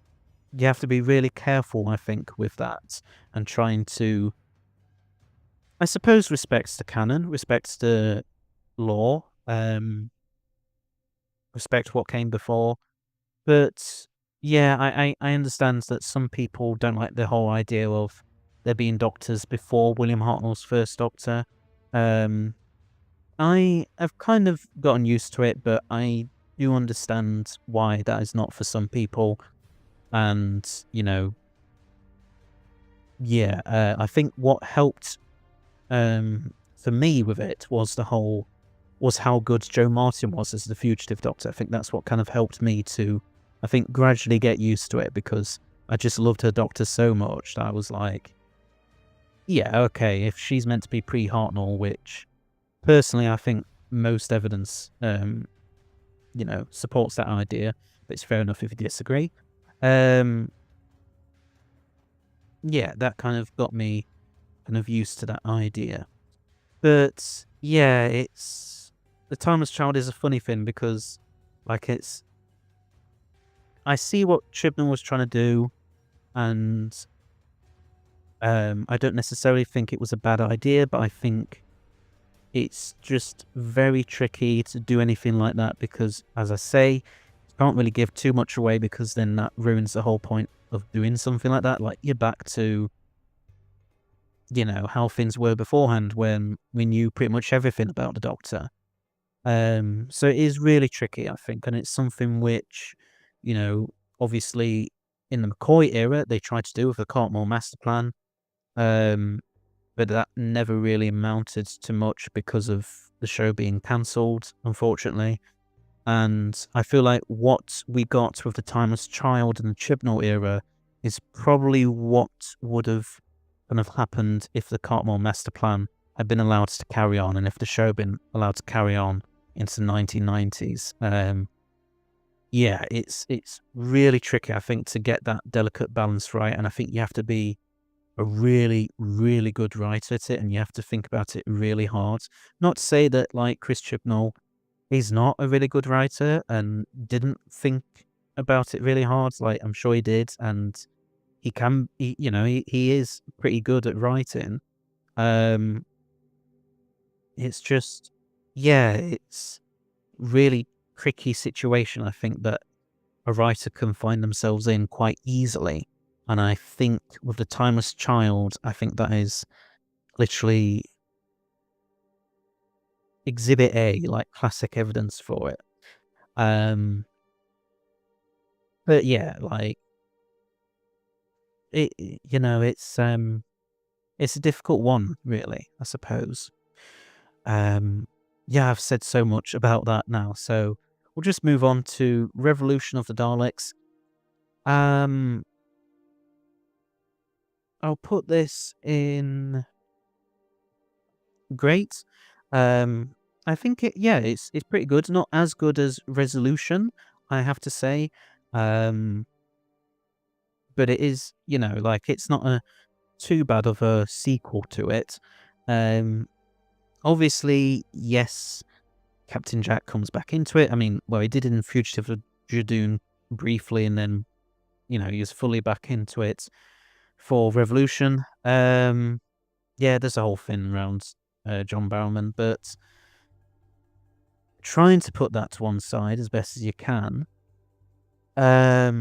you have to be really careful, I think, with that, and trying to, I suppose, respects the canon, respects the lore, respect what came before. But yeah, I understand that some people don't like the whole idea of there being Doctors before William Hartnell's first Doctor. I have kind of gotten used to it, but I do understand why that is not for some people. And, I think what helped for me with it was how good Joe Martin was as the fugitive Doctor. I think that's what kind of helped me to, I think, gradually get used to it, because I just loved her Doctor so much that I was like, yeah, okay, if she's meant to be pre-Hartnell, which personally I think most evidence, supports that idea, but it's fair enough if you disagree. Yeah, that kind of got me kind of used to that idea. But yeah, the Timeless Child is a funny thing because, I see what Chibnall was trying to do, and I don't necessarily think it was a bad idea, but I think it's just very tricky to do anything like that because, as I say, you can't really give too much away because then that ruins the whole point of doing something like that. Like, you're back to, how things were beforehand when we knew pretty much everything about the Doctor. So it is really tricky, I think, and it's something which, obviously in the McCoy era, they tried to do with the Cartmore Master Plan, but that never really amounted to much because of the show being cancelled, unfortunately. And I feel like what we got with the Timeless Child and the Chibnall era is probably what would have kind of happened if the Cartmore Master Plan had been allowed to carry on, and if the show had been allowed to carry on into the 1990s. Yeah, it's really tricky, I think, to get that delicate balance right, and I think you have to be a really, really good writer at it, and you have to think about it really hard. Not to say that, like, Chris Chibnall is not a really good writer and didn't think about it really hard. Like, I'm sure he did, and he is pretty good at writing. It's just, yeah, it's really tricky situation, I think, that a writer can find themselves in quite easily. And I think with The Timeless Child, I think that is literally exhibit A, like classic evidence for it. But yeah, like it's a difficult one, really, I suppose. Yeah, I've said so much about that now, so we'll just move on to Revolution of the Daleks. I'll put this in great. I think it's pretty good. Not as good as Resolution, I have to say. But it is, like, it's not a too bad of a sequel to it. Obviously, yes, Captain Jack comes back into it. I mean, well, he did in Fugitive of Jadoon briefly, and then, he was fully back into it for Revolution. Yeah, there's a whole thing around John Barrowman, but trying to put that to one side as best as you can. Yeah,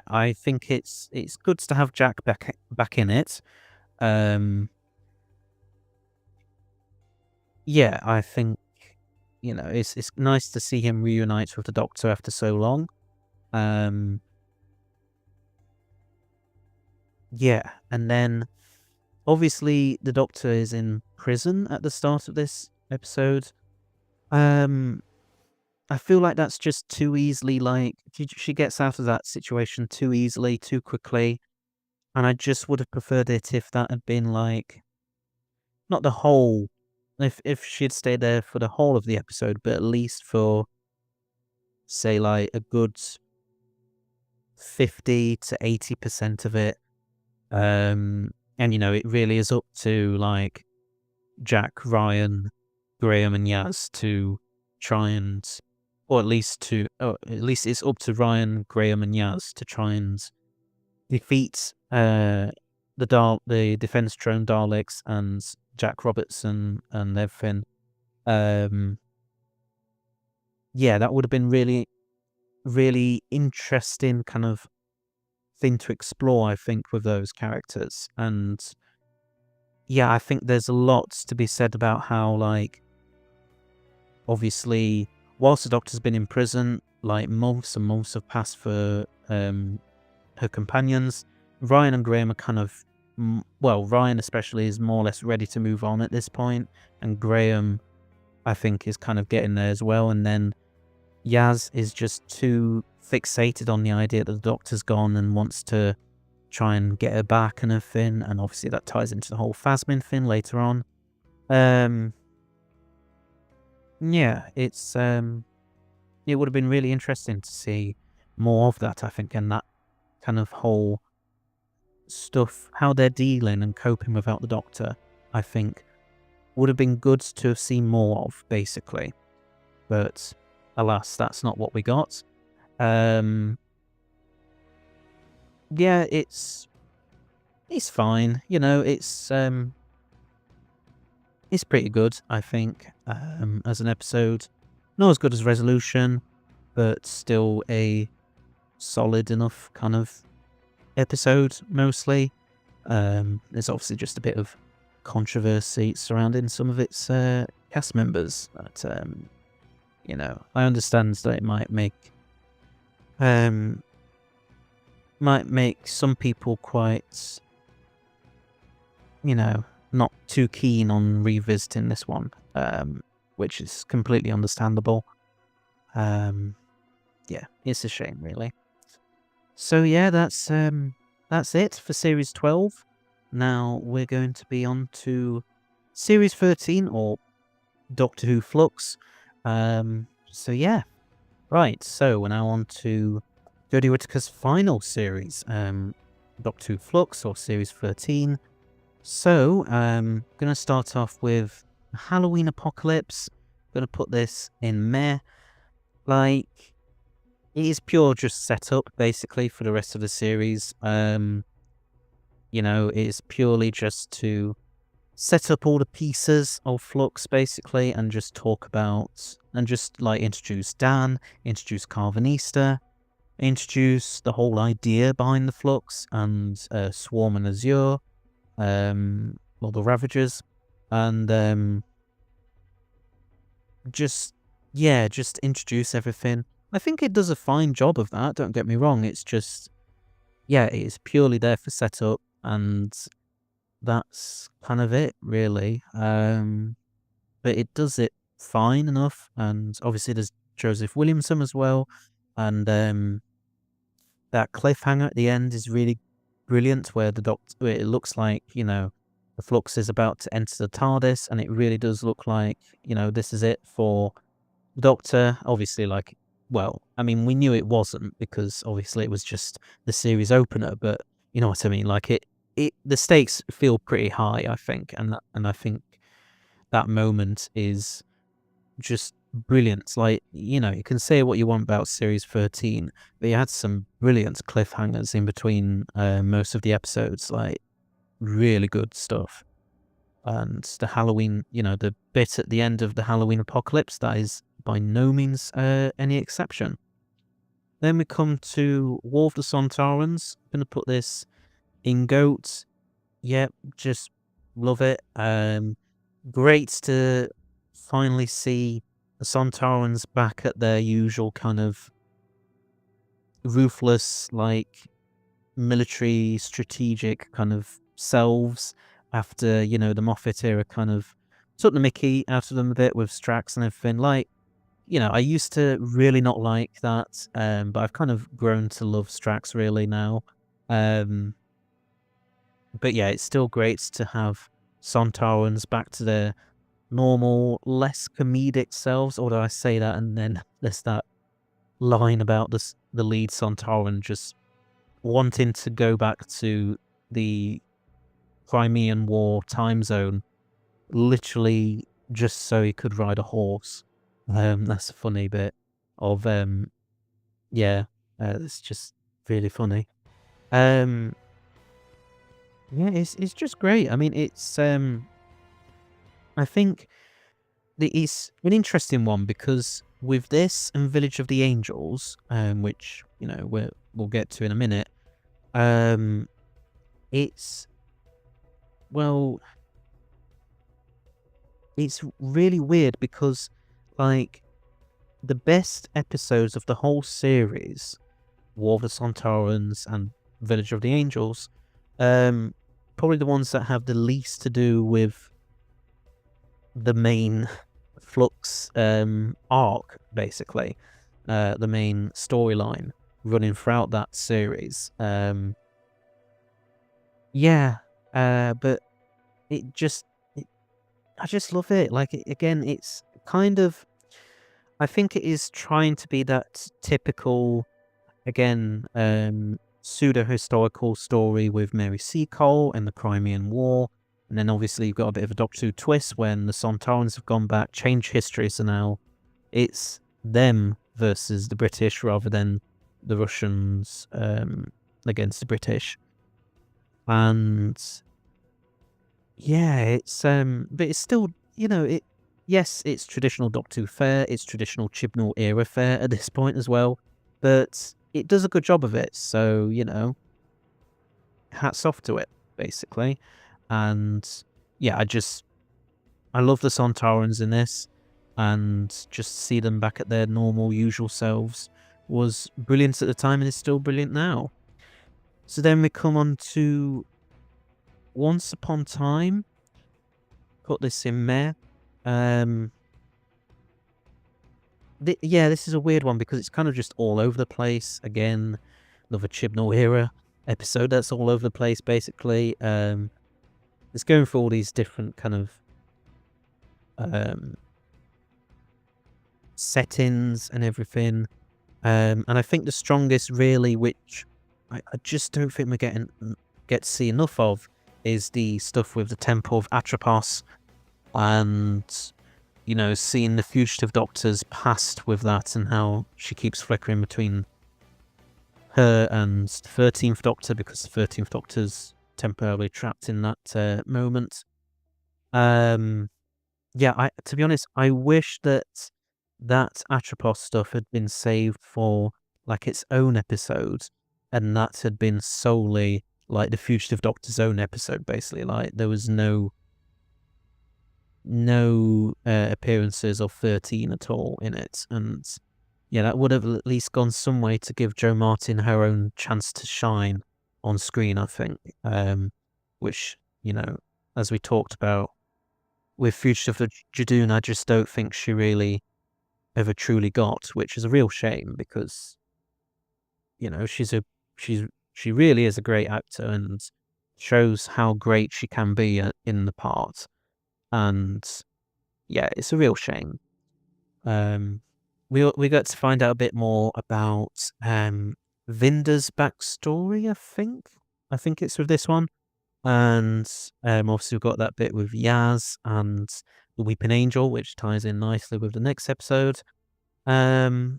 I think it's good to have Jack back in it. Yeah, I think it's nice to see him reunite with the Doctor after so long. Yeah, and then obviously the Doctor is in prison at the start of this episode. I feel like that's just too easily, like, she gets out of that situation too easily, too quickly, and I just would have preferred it if that had been, like, not the whole, if she had stayed there for the whole of the episode, but at least for, say, like, a good 50 to 80% of it. And, it really is up to, like, Jack, Ryan, Graham, and Yaz to try and, or at least it's up to Ryan, Graham, and Yaz to try and defeat the defense drone Daleks and Jack Robertson and everything. Yeah, that would have been really, really interesting kind of thing to explore, I think, with those characters. And yeah, I think there's a lot to be said about how, like, obviously, whilst the Doctor's been in prison, like, months and months have passed for her companions. Ryan and Graham are kind of, Ryan especially is more or less ready to move on at this point, and Graham, I think, is kind of getting there as well. And then Yaz is just too fixated on the idea that the Doctor's gone and wants to try and get her back and everything, and obviously that ties into the whole Phasmin thing later on. Yeah, it's it would have been really interesting to see more of that, I think, and that kind of whole stuff, how they're dealing and coping without the Doctor, I think would have been good to have seen more of, basically. But alas, that's not what we got. Yeah, it's fine. It's pretty good, I think, as an episode. Not as good as Resolution, but still a solid enough kind of episode, mostly. There's obviously just a bit of controversy surrounding some of its cast members. But, I understand that it might make some people quite, not too keen on revisiting this one. which is completely understandable. Yeah, it's a shame, really. So yeah, that's it for Series 12. Now we're going to be on to Series 13, or Doctor Who Flux. So yeah, right. So we're now on to Jodie Whittaker's final series, Doctor Who Flux, or Series 13. So, gonna start off with Halloween Apocalypse. Gonna put this in meh. Like, it is pure just setup, basically, for the rest of the series. You know, it's purely just to set up all the pieces of Flux, basically, and just talk about, and just, like, introduce Dan, introduce Carvanista, introduce the whole idea behind the Flux, and Swarm and Azure, or the Ravagers, and just introduce everything. I think it does a fine job of that, don't get me wrong. It's just, yeah, it is purely there for setup, and that's kind of it, really. But it does it fine enough, and obviously there's Joseph Williamson as well, and that cliffhanger at the end is really brilliant, where where it looks like, you know, the Flux is about to enter the TARDIS, and it really does look like, you know, this is it for the Doctor. Obviously, like, well, I mean, we knew it wasn't, because obviously it was just the series opener, but you know what I mean. Like, the stakes feel pretty high, I think, and I think that moment is just brilliant. Like, you know, you can say what you want about Series 13, but you had some brilliant cliffhangers in between most of the episodes, like, really good stuff. And the Halloween, you know, the bit at the end of the Halloween Apocalypse, that is by no means any exception. Then we come to War of the Sontarans. I'm going to put this in GOAT. Yep, just love it. Great to finally see the Sontarans back at their usual kind of ruthless, like, military strategic kind of selves, after, you know, the Moffat era kind of took the mickey out of them a bit with Strax and everything. Like, you know, I used to really not like that, but I've kind of grown to love Strax really now. But yeah, it's still great to have Sontarans back to their normal, less comedic selves. Although I say that, and then there's that line about the lead Sontaran just wanting to go back to the Crimean War time zone, literally just so he could ride a horse. That's a funny bit of yeah, it's just really funny. Yeah, it's just great. I mean, it's I think it's an interesting one, because with this and Village of the Angels, which, you know, we'll get to in a minute, it's, well, it's really weird, because, like, the best episodes of the whole series, War of the Sontarans and Village of the Angels, probably the ones that have the least to do with the main Flux arc, basically, the main storyline running throughout that series. Yeah, but it just, I just love it. Like, again, it's kind of, I think it is trying to be that typical, again, pseudo-historical story with Mary Seacole and the Crimean War. And then obviously you've got a bit of a Doctor Who twist when the Sontarans have gone back, changed history, so now it's them versus the British rather than the Russians against the British. And yeah, it's but it's still, you know, yes, it's traditional Doctor Who fare, it's traditional Chibnall era fare at this point as well, but it does a good job of it, so, you know, hats off to it, basically. And yeah, I love the Sontarans in this, and just see them back at their normal, usual selves was brilliant at the time, and is still brilliant now. So then we come on to Once Upon Time. Put this in there. yeah, this is a weird one because it's kind of just all over the place. Again, another Chibnall era episode that's all over the place, basically. It's going through all these different kind of settings and everything. And I think the strongest, really, which I just don't think we get to see enough of, is the stuff with the Temple of Atropos, and seeing the fugitive Doctor's past with that, and how she keeps flickering between her and the 13th Doctor, because the 13th Doctor's temporarily trapped in that moment. Yeah, to be honest, I wish that Atropos stuff had been saved for like its own episode, and that had been solely like the fugitive Doctor's own episode, basically. Like there was no appearances of 13 at all in it, and yeah, that would have at least gone some way to give Jo Martin her own chance to shine on screen, I think. Which, as we talked about with Fugitive of Jadoon, I just don't think she really ever truly got, which is a real shame because, she really is a great actor and shows how great she can be in the part. And yeah, it's a real shame. We got to find out a bit more about Vinder's backstory, I think. I think it's with this one. And obviously we've got that bit with Yaz and the Weeping Angel, which ties in nicely with the next episode. Yeah,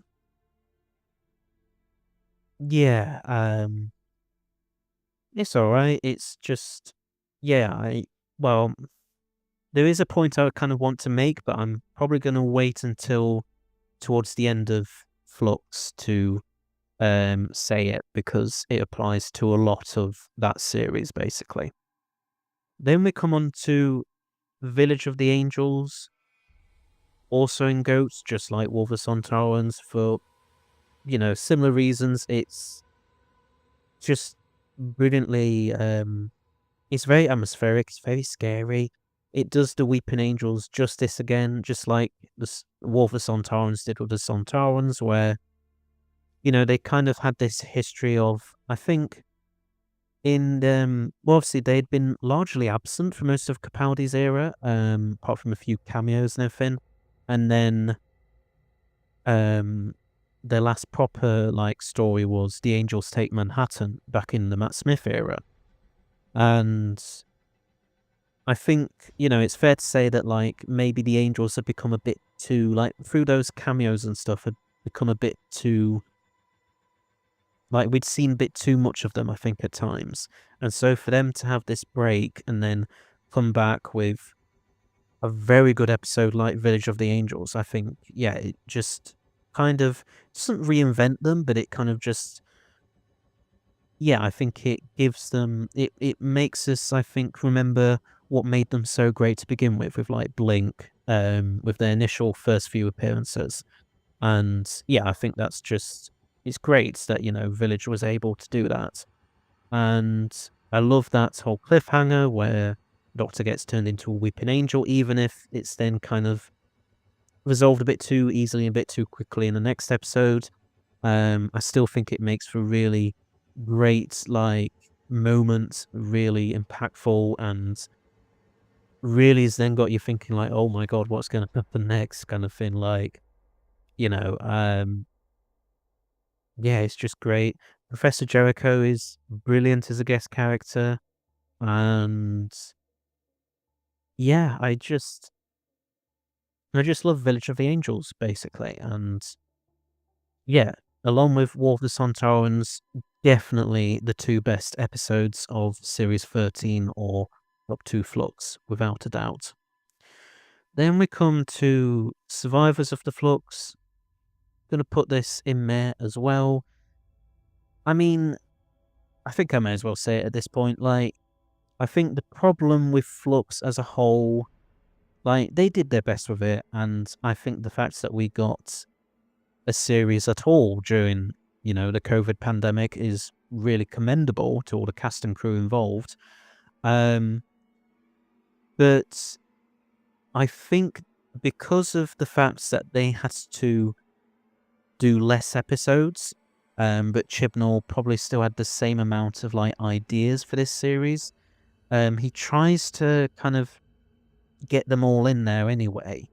it's alright. It's just, yeah, well, there is a point I kind of want to make, but I'm probably going to wait until towards the end of Flux to say it, because it applies to a lot of that series, basically. Then we come on to Village of the Angels, also in goats, just like War of the Sontarans, for, similar reasons. It's just brilliantly, it's very atmospheric, it's very scary. It does the Weeping Angels justice again, just like the War of the Sontarans did with the Sontarans, where, they kind of had this history of, I think, well, obviously they'd been largely absent for most of Capaldi's era, apart from a few cameos and everything. And then their last proper story was The Angels Take Manhattan back in the Matt Smith era. And I think, it's fair to say that maybe the Angels had become a bit too, through those cameos and stuff, had become a bit too, we'd seen a bit too much of them, I think, at times. And so for them to have this break and then come back with a very good episode like Village of the Angels, I think, yeah, it just kind of doesn't reinvent them, but it kind of just, yeah, I think it gives them, it makes us, I think, remember what made them so great to begin with Blink, with their initial first few appearances. And yeah, I think that's just, it's great that, Village was able to do that. And I love that whole cliffhanger where Doctor gets turned into a Weeping Angel, even if it's then kind of resolved a bit too easily, a bit too quickly in the next episode. I still think it makes for really great, moment, really impactful, and really has then got you thinking oh my god, what's going to happen next, kind of thing. Yeah, it's just great. Professor Jericho is brilliant as a guest character, and yeah, I just love Village of the Angels, basically. And yeah, along with War of the Sontarans, definitely the two best episodes of Series 13 or up to Flux, without a doubt. Then we come to Survivors of the Flux. Gonna put this in there as well. I mean, I think I may as well say it at this point. I think the problem with Flux as a whole, they did their best with it, and I think the fact that we got a series at all during, the COVID pandemic is really commendable to all the cast and crew involved. But I think because of the fact that they had to do less episodes, but Chibnall probably still had the same amount of like ideas for this series. He tries to kind of get them all in there anyway,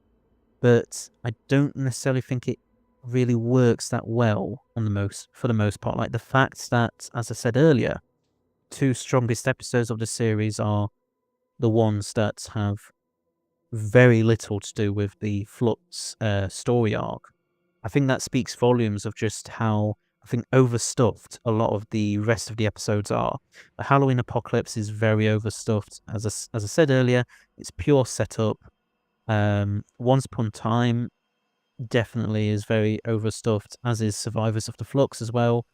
but I don't necessarily think it really works that well for the most part. Like the fact that, as I said earlier, two strongest episodes of the series are the ones that have very little to do with the Flux story arc. I think that speaks volumes of just how, I think, overstuffed a lot of the rest of the episodes are. The Halloween Apocalypse is very overstuffed. As I said earlier, it's pure setup. Once Upon a Time definitely is very overstuffed, as is Survivors of the Flux as well.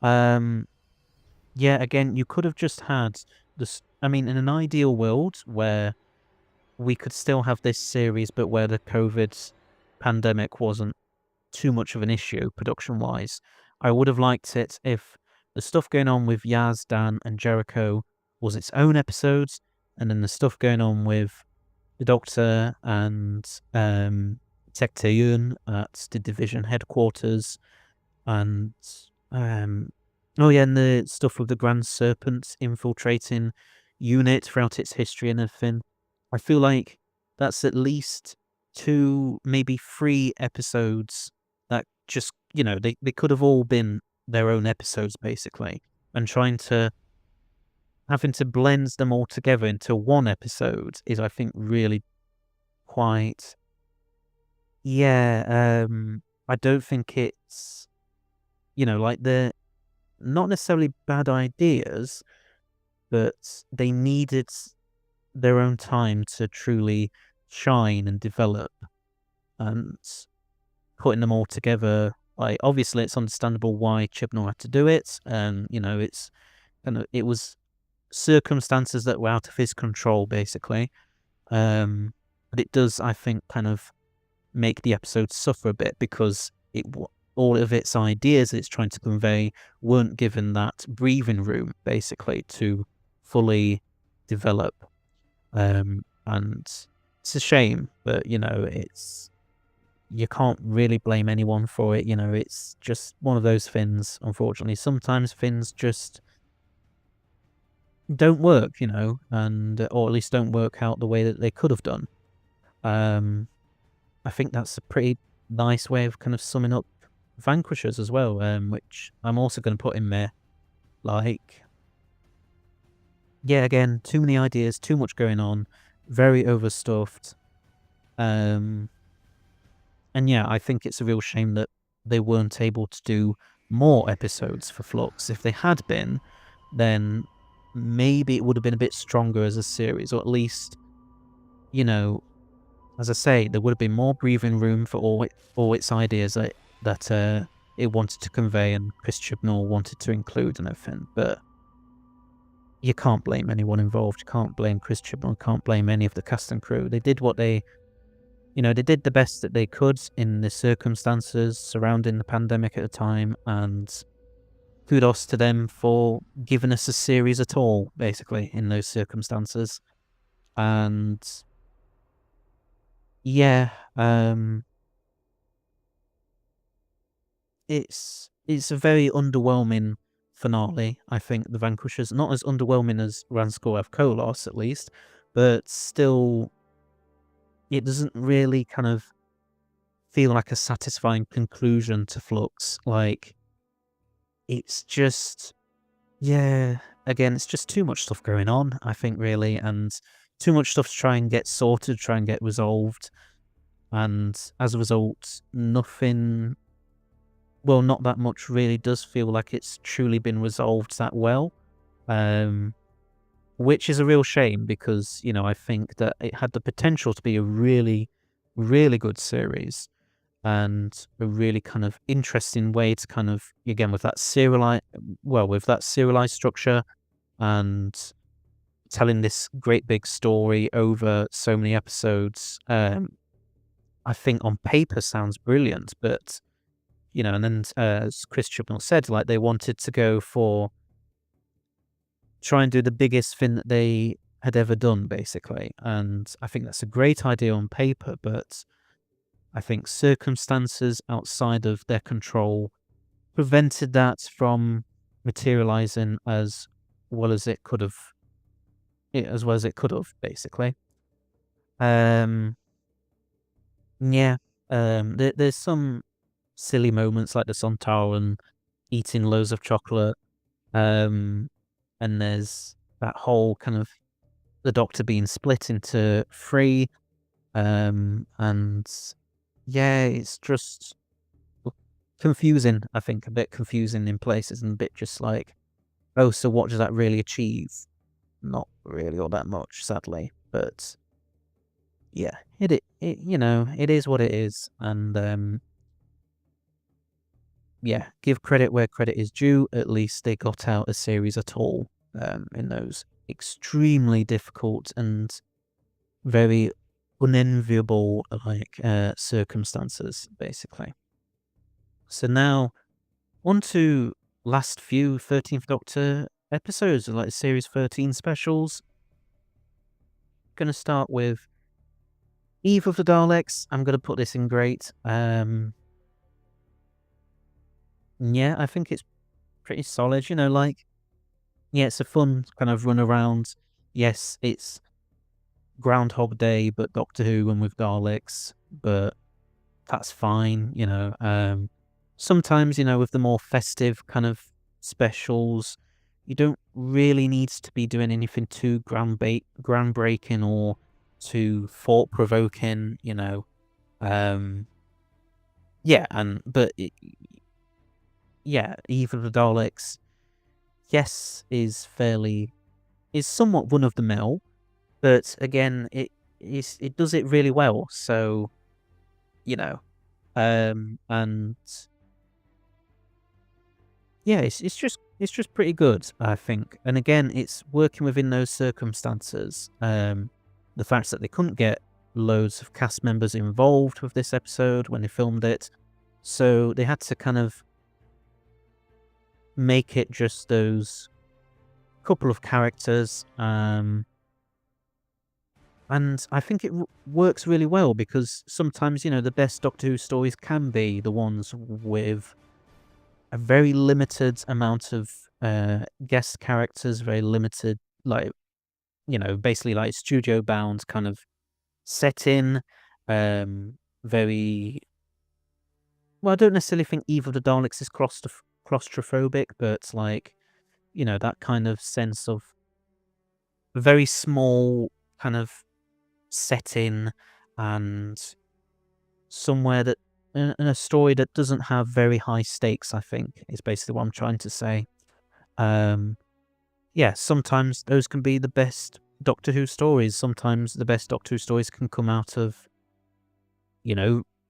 Yeah, again, you could have just had this. I mean, in an ideal world where we could still have this series, but where the COVID pandemic wasn't too much of an issue production-wise, I would have liked it if the stuff going on with Yaz, Dan, and Jericho was its own episodes, and then the stuff going on with the Doctor and Tech Tae-yoon at the division headquarters, and oh yeah, and the stuff with the Grand Serpent infiltrating UNIT throughout its history and everything. I feel like that's at least 2, maybe 3 episodes that just, they could have all been their own episodes basically, and having to blend them all together into one episode is, I think, really quite, I don't think it's, like they're not necessarily bad ideas, but they needed their own time to truly shine and develop, and putting them all together, like, obviously it's understandable why Chibnall had to do it, and it was circumstances that were out of his control basically, but it does, I think, kind of make the episode suffer a bit because all of its ideas it's trying to convey weren't given that breathing room basically to fully develop. And it's a shame, but you can't really blame anyone for it. It's just one of those things, unfortunately. Sometimes things just don't work, and or at least don't work out the way that they could have done. I think that's a pretty nice way of kind of summing up Vanquishers as well, which I'm also going to put in there. Like, yeah, again, too many ideas, too much going on, very overstuffed. And yeah, I think it's a real shame that they weren't able to do more episodes for Flux. If they had been, then maybe it would have been a bit stronger as a series, or at least, as I say, there would have been more breathing room for all its ideas that it wanted to convey and Chris Chibnall wanted to include and everything. But you can't blame anyone involved. You can't blame Chris Chibnall. You can't blame any of the cast and crew. They did what they did the best that they could in the circumstances surrounding the pandemic at the time, and kudos to them for giving us a series at all, basically, in those circumstances. And yeah, it's a very underwhelming finale, I think, The Vanquishers. Not as underwhelming as Ranskow of Kolos, at least, but still, it doesn't really kind of feel like a satisfying conclusion to Flux. Like, it's just, again, it's just too much stuff going on, I think, really, and too much stuff to try and get sorted, try and get resolved, and as a result, nothing, well, not that much really does feel like it's truly been resolved that well, which is a real shame because, I think that it had the potential to be a really, really good series, and a really kind of interesting way to kind of, again, with that serialized structure and telling this great big story over so many episodes, I think on paper sounds brilliant, but, and then as Chris Chibnall said, like, they wanted to try and do the biggest thing that they had ever done, basically, and I think that's a great idea on paper, but I think circumstances outside of their control prevented that from materializing as well as it could have, basically. Um, yeah. There's some silly moments like the Sontaran eating loads of chocolate. And there's that whole kind of the Doctor being split into three. And yeah, it's just confusing. I think a bit confusing in places and a bit just like, oh, so what does that really achieve? Not really all that much, sadly. But yeah, it is what it is. And yeah, give credit where credit is due. At least they got out a series at all in those extremely difficult and very unenviable circumstances, basically. So now on to last few 13th Doctor episodes, like series 13 specials. Gonna start with Eve of the Daleks. I'm gonna put this in great. Yeah, I think it's pretty solid, yeah, it's a fun kind of run around. Yes, it's Groundhog Day, but Doctor Who and with Daleks, but that's fine, Sometimes, with the more festive kind of specials, you don't really need to be doing anything too groundbreaking or too thought-provoking, Yeah, yeah, Eve of the Daleks, yes, is somewhat one of the mill, but again, it does it really well. So, and yeah, it's just pretty good, I think. And again, it's working within those circumstances. The fact that they couldn't get loads of cast members involved with this episode when they filmed it, so they had to kind of make it just those couple of characters. And I think it works really well because sometimes, the best Doctor Who stories can be the ones with a very limited amount of guest characters, very limited, basically like studio bound kind of setting. Very well, I don't necessarily think Eve of the Daleks is claustrophobic, but that kind of sense of a very small kind of setting and somewhere that in a story that doesn't have very high stakes, I think, is basically what I'm trying to say. Yeah, sometimes those can be the best Doctor Who stories. Sometimes the best Doctor Who stories can come out of,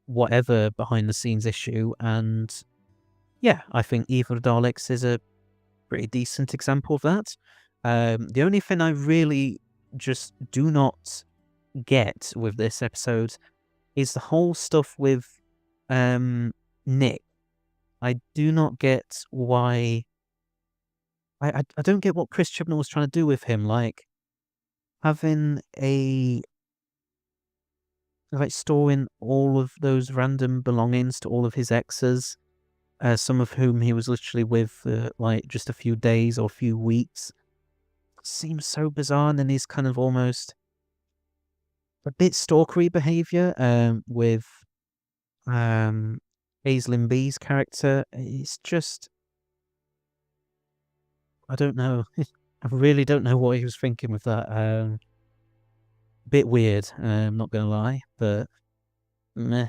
whatever behind the scenes issue. And yeah, I think Eve of the Daleks is a pretty decent example of that. The only thing I really just do not get with this episode is the whole stuff with Nick. I do not get why. I don't get what Chris Chibnall was trying to do with him, like having storing all of those random belongings to all of his exes, some of whom he was literally with just a few days or a few weeks. Seems so bizarre, and then he's kind of almost a bit stalkery behavior with Aislinn B's character. It's just, I don't know. I really don't know what he was thinking with that. Bit weird, I'm not gonna lie, but meh.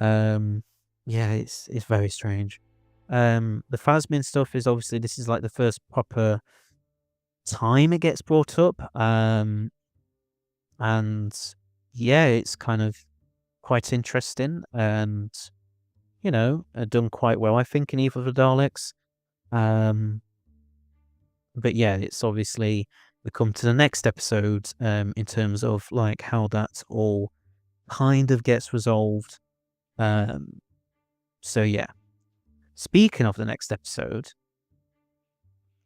Yeah, it's very strange. The Phasmin stuff is obviously, this is like the first proper time it gets brought up. And yeah, it's kind of quite interesting and, done quite well, I think, in Eve of the Daleks. But yeah, it's obviously, we come to the next episode in terms of how that all kind of gets resolved. So yeah. Speaking of the next episode,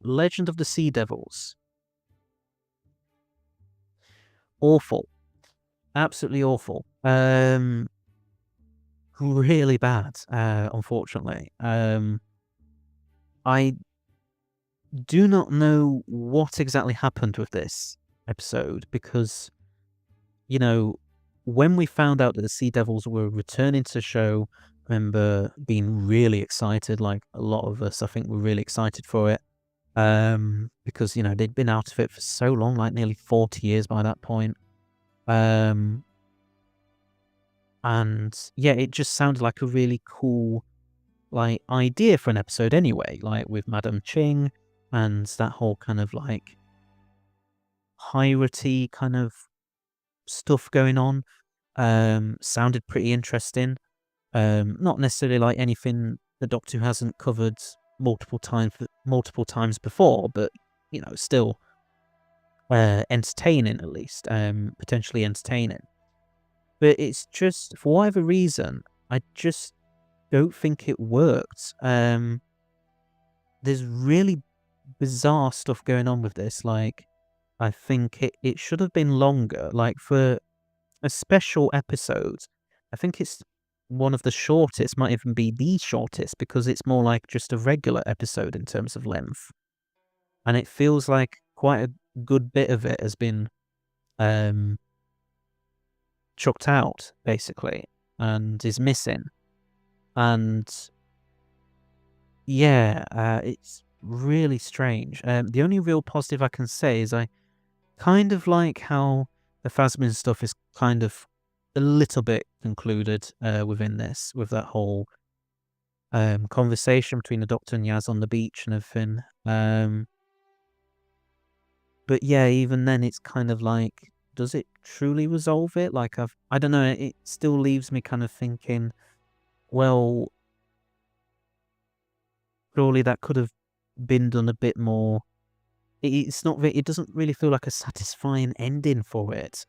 Legend of the Sea Devils. Awful. Absolutely awful. really bad, unfortunately. I do not know what exactly happened with this episode because, you know, when we found out that the Sea Devils were returning to the show, I remember being really excited. Like a lot of us, I think, were really excited for it. Because, they'd been out of it for so long, like nearly 40 years by that point. Um, and yeah, it just sounded like a really cool, like, idea for an episode anyway, like with Madame Ching and that whole kind of like piratey kind of stuff going on. Sounded pretty interesting. Not necessarily like anything the Doctor Who hasn't covered multiple times before, but still entertaining at least. Potentially entertaining. But it's just, for whatever reason, I just don't think it worked. There's really bizarre stuff going on with this. Like, I think it should have been longer. Like, for a special episode, I think it's one of the shortest, might even be the shortest, because it's more like just a regular episode in terms of length. And it feels like quite a good bit of it has been chucked out, basically, and is missing. And yeah, it's really strange. The only real positive I can say is I kind of like how the Phasmin stuff is kind of a little bit concluded within this, with that whole conversation between the Doctor and Yaz on the beach and everything. But yeah, even then, it's kind of like, does it truly resolve it? Like, I don't know, it still leaves me kind of thinking, well, surely that could have been done a bit more. It's not. It doesn't really feel like a satisfying ending for it.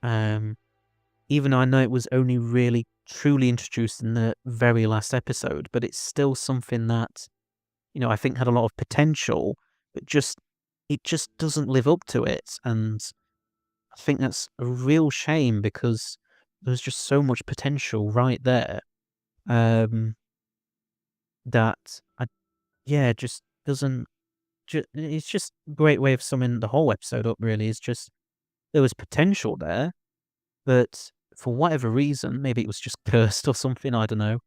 Even though I know it was only really truly introduced in the very last episode, but it's still something that I think had a lot of potential, but it just doesn't live up to it, and I think that's a real shame because there's just so much potential right there. That just doesn't. It's just a great way of summing the whole episode up. Really, it's just there was potential there, but for whatever reason, maybe it was just cursed or something. I don't know.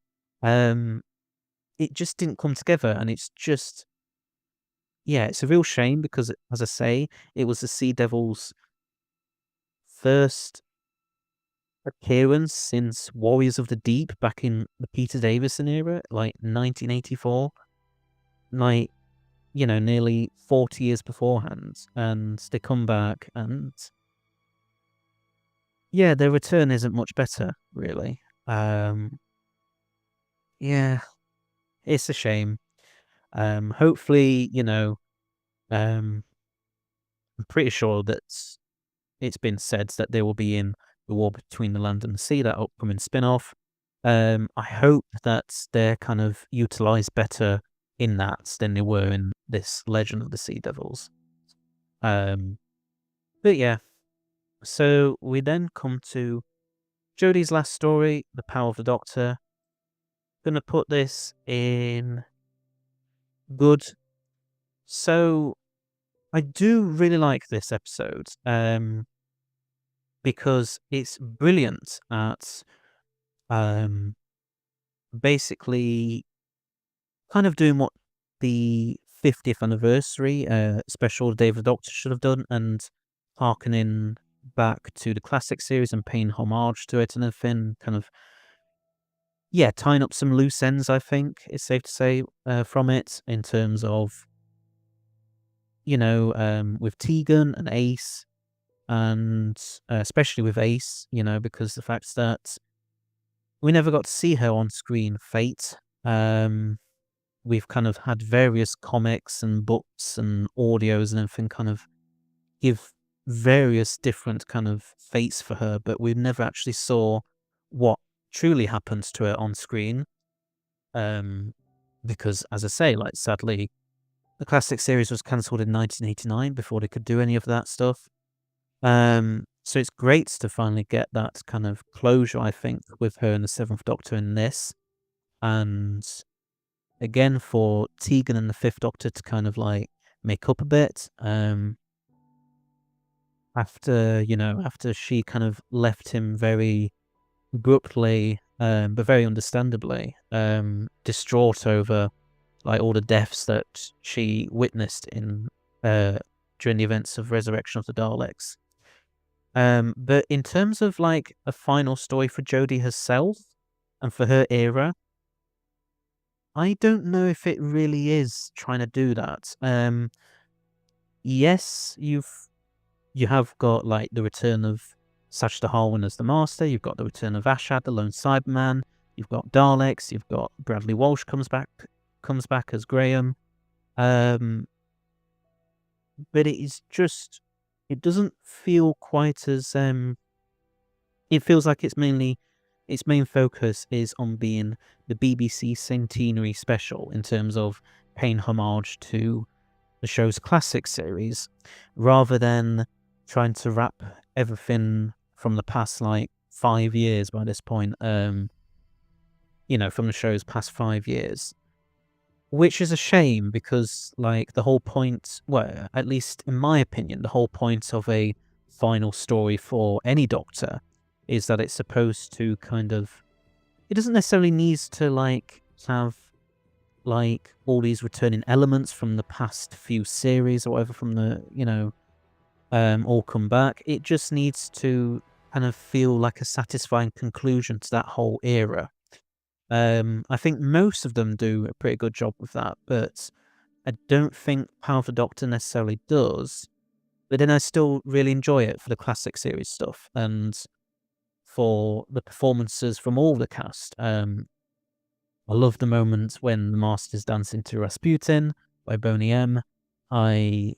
It just didn't come together, and it's just it's a real shame because, as I say, it was the Sea Devils' first appearance since Warriors of the Deep back in the Peter Davison era, like 1984. Like, nearly 40 years beforehand, and they come back, and their return isn't much better, really. Yeah, it's a shame. Hopefully, I'm pretty sure that it's been said that they will be in The War Between the Land and the Sea, that upcoming spin-off. I hope that they're kind of utilised better in that than they were in this Legend of the Sea Devils. But yeah, so we then come to Jodie's last story, The Power of the Doctor. Gonna put this in good. So I do really like this episode, because it's brilliant at basically kind of doing what the 50th anniversary special Day of the Doctor should have done, and harkening back to the classic series and paying homage to it and everything, kind of tying up some loose ends, I think it's safe to say, from it, in terms of with Tegan and Ace, and especially with Ace, because the fact that we never got to see her on screen, Fate. We've kind of had various comics and books and audios and everything kind of give various different kind of fates for her, but we never actually saw what truly happened to her on screen. Because, as I say, like, sadly, the classic series was cancelled in 1989 before they could do any of that stuff. So it's great to finally get that kind of closure, I think, with her and the Seventh Doctor in this. and again for Tegan and the Fifth Doctor to kind of like make up a bit. After she kind of left him very abruptly, but very understandably, distraught over like all the deaths that she witnessed in during the events of Resurrection of the Daleks. But in terms of like a final story for Jodie herself and for her era, I don't know if it really is trying to do that. Yes, you have got like the return of Sachta Harwin as the Master. You've got the return of Ashad, the Lone Cyberman. You've got Daleks. You've got Bradley Walsh comes back as Graham. But it doesn't feel quite as it feels like its main focus is on being the BBC Centenary special in terms of paying homage to the show's classic series, rather than trying to wrap everything from the past like 5 years by this point, from the show's past 5 years. Which is a shame because, like, the whole point, well, at least in my opinion, the whole point of a final story for any Doctor is that it's supposed to kind of, it doesn't necessarily need to, like, have, like, all these returning elements from the past few series or whatever from the, all come back. It just needs to kind of feel like a satisfying conclusion to that whole era. I think most of them do a pretty good job with that, but I don't think Power of the Doctor necessarily does. But then I still really enjoy it for the classic series stuff and for the performances from all the cast. I love the moment when the Master's dancing to Rasputin by Boney M. I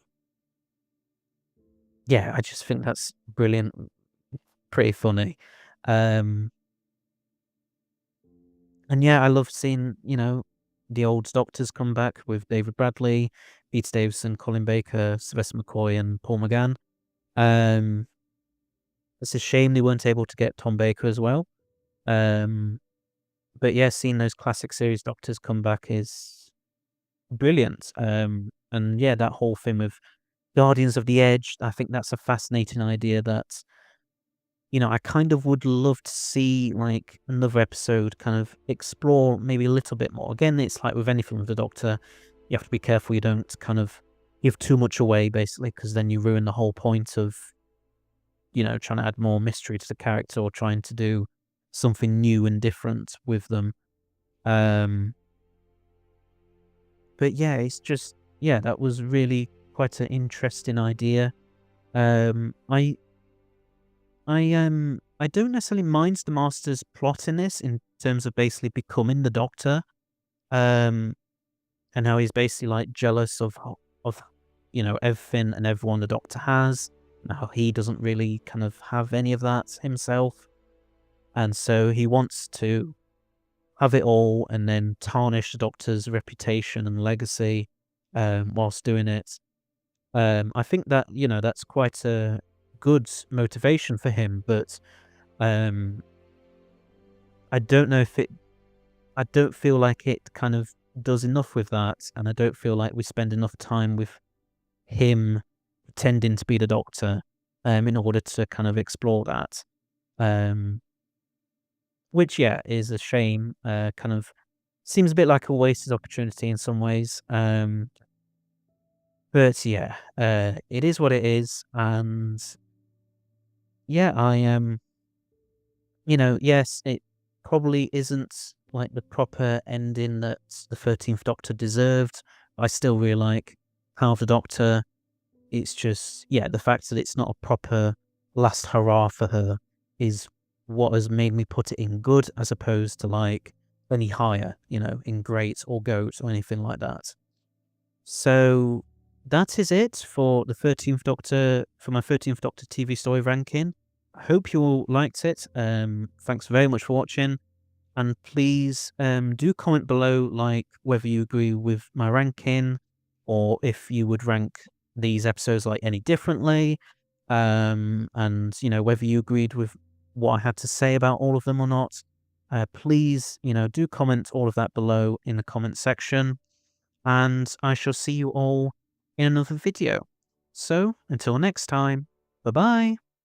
just think that's brilliant, pretty funny. And yeah, I love seeing, the old Doctors come back with David Bradley, Peter Davison, Colin Baker, Sylvester McCoy, and Paul McGann. It's a shame they weren't able to get Tom Baker as well. But yeah, seeing those classic series Doctors come back is brilliant. And yeah, that whole thing with Guardians of the Edge, I think that's a fascinating idea that, I kind of would love to see like another episode kind of explore maybe a little bit more. Again, it's like with anything with the Doctor, you have to be careful you don't kind of give too much away, basically, because then you ruin the whole point of, trying to add more mystery to the character or trying to do something new and different with them. But yeah, it's just, that was really quite an interesting idea. I don't necessarily mind the Master's plot in this in terms of basically becoming the Doctor, and how he's basically like jealous of everything and everyone the Doctor has, and how he doesn't really kind of have any of that himself, and so he wants to have it all and then tarnish the Doctor's reputation and legacy, whilst doing it. I think that that's quite a good motivation for him, but I don't know if I don't feel like it kind of does enough with that, and I don't feel like we spend enough time with him pretending to be the Doctor, in order to kind of explore that, which is a shame. Kind of seems a bit like a wasted opportunity in some ways, but it is what it is, and I am, yes, it probably isn't like the proper ending that the 13th Doctor deserved. I still really like Power of the Doctor. It's just, the fact that it's not a proper last hurrah for her is what has made me put it in good, as opposed to like any higher, in great or goat or anything like that. So that is it for the 13th Doctor, for my 13th Doctor TV story ranking. I hope you all liked it. Thanks very much for watching. And please do comment below, like, whether you agree with my ranking or if you would rank these episodes like any differently. And, whether you agreed with what I had to say about all of them or not. please, do comment all of that below in the comment section, and I shall see you all in another video. So, until next time, bye-bye.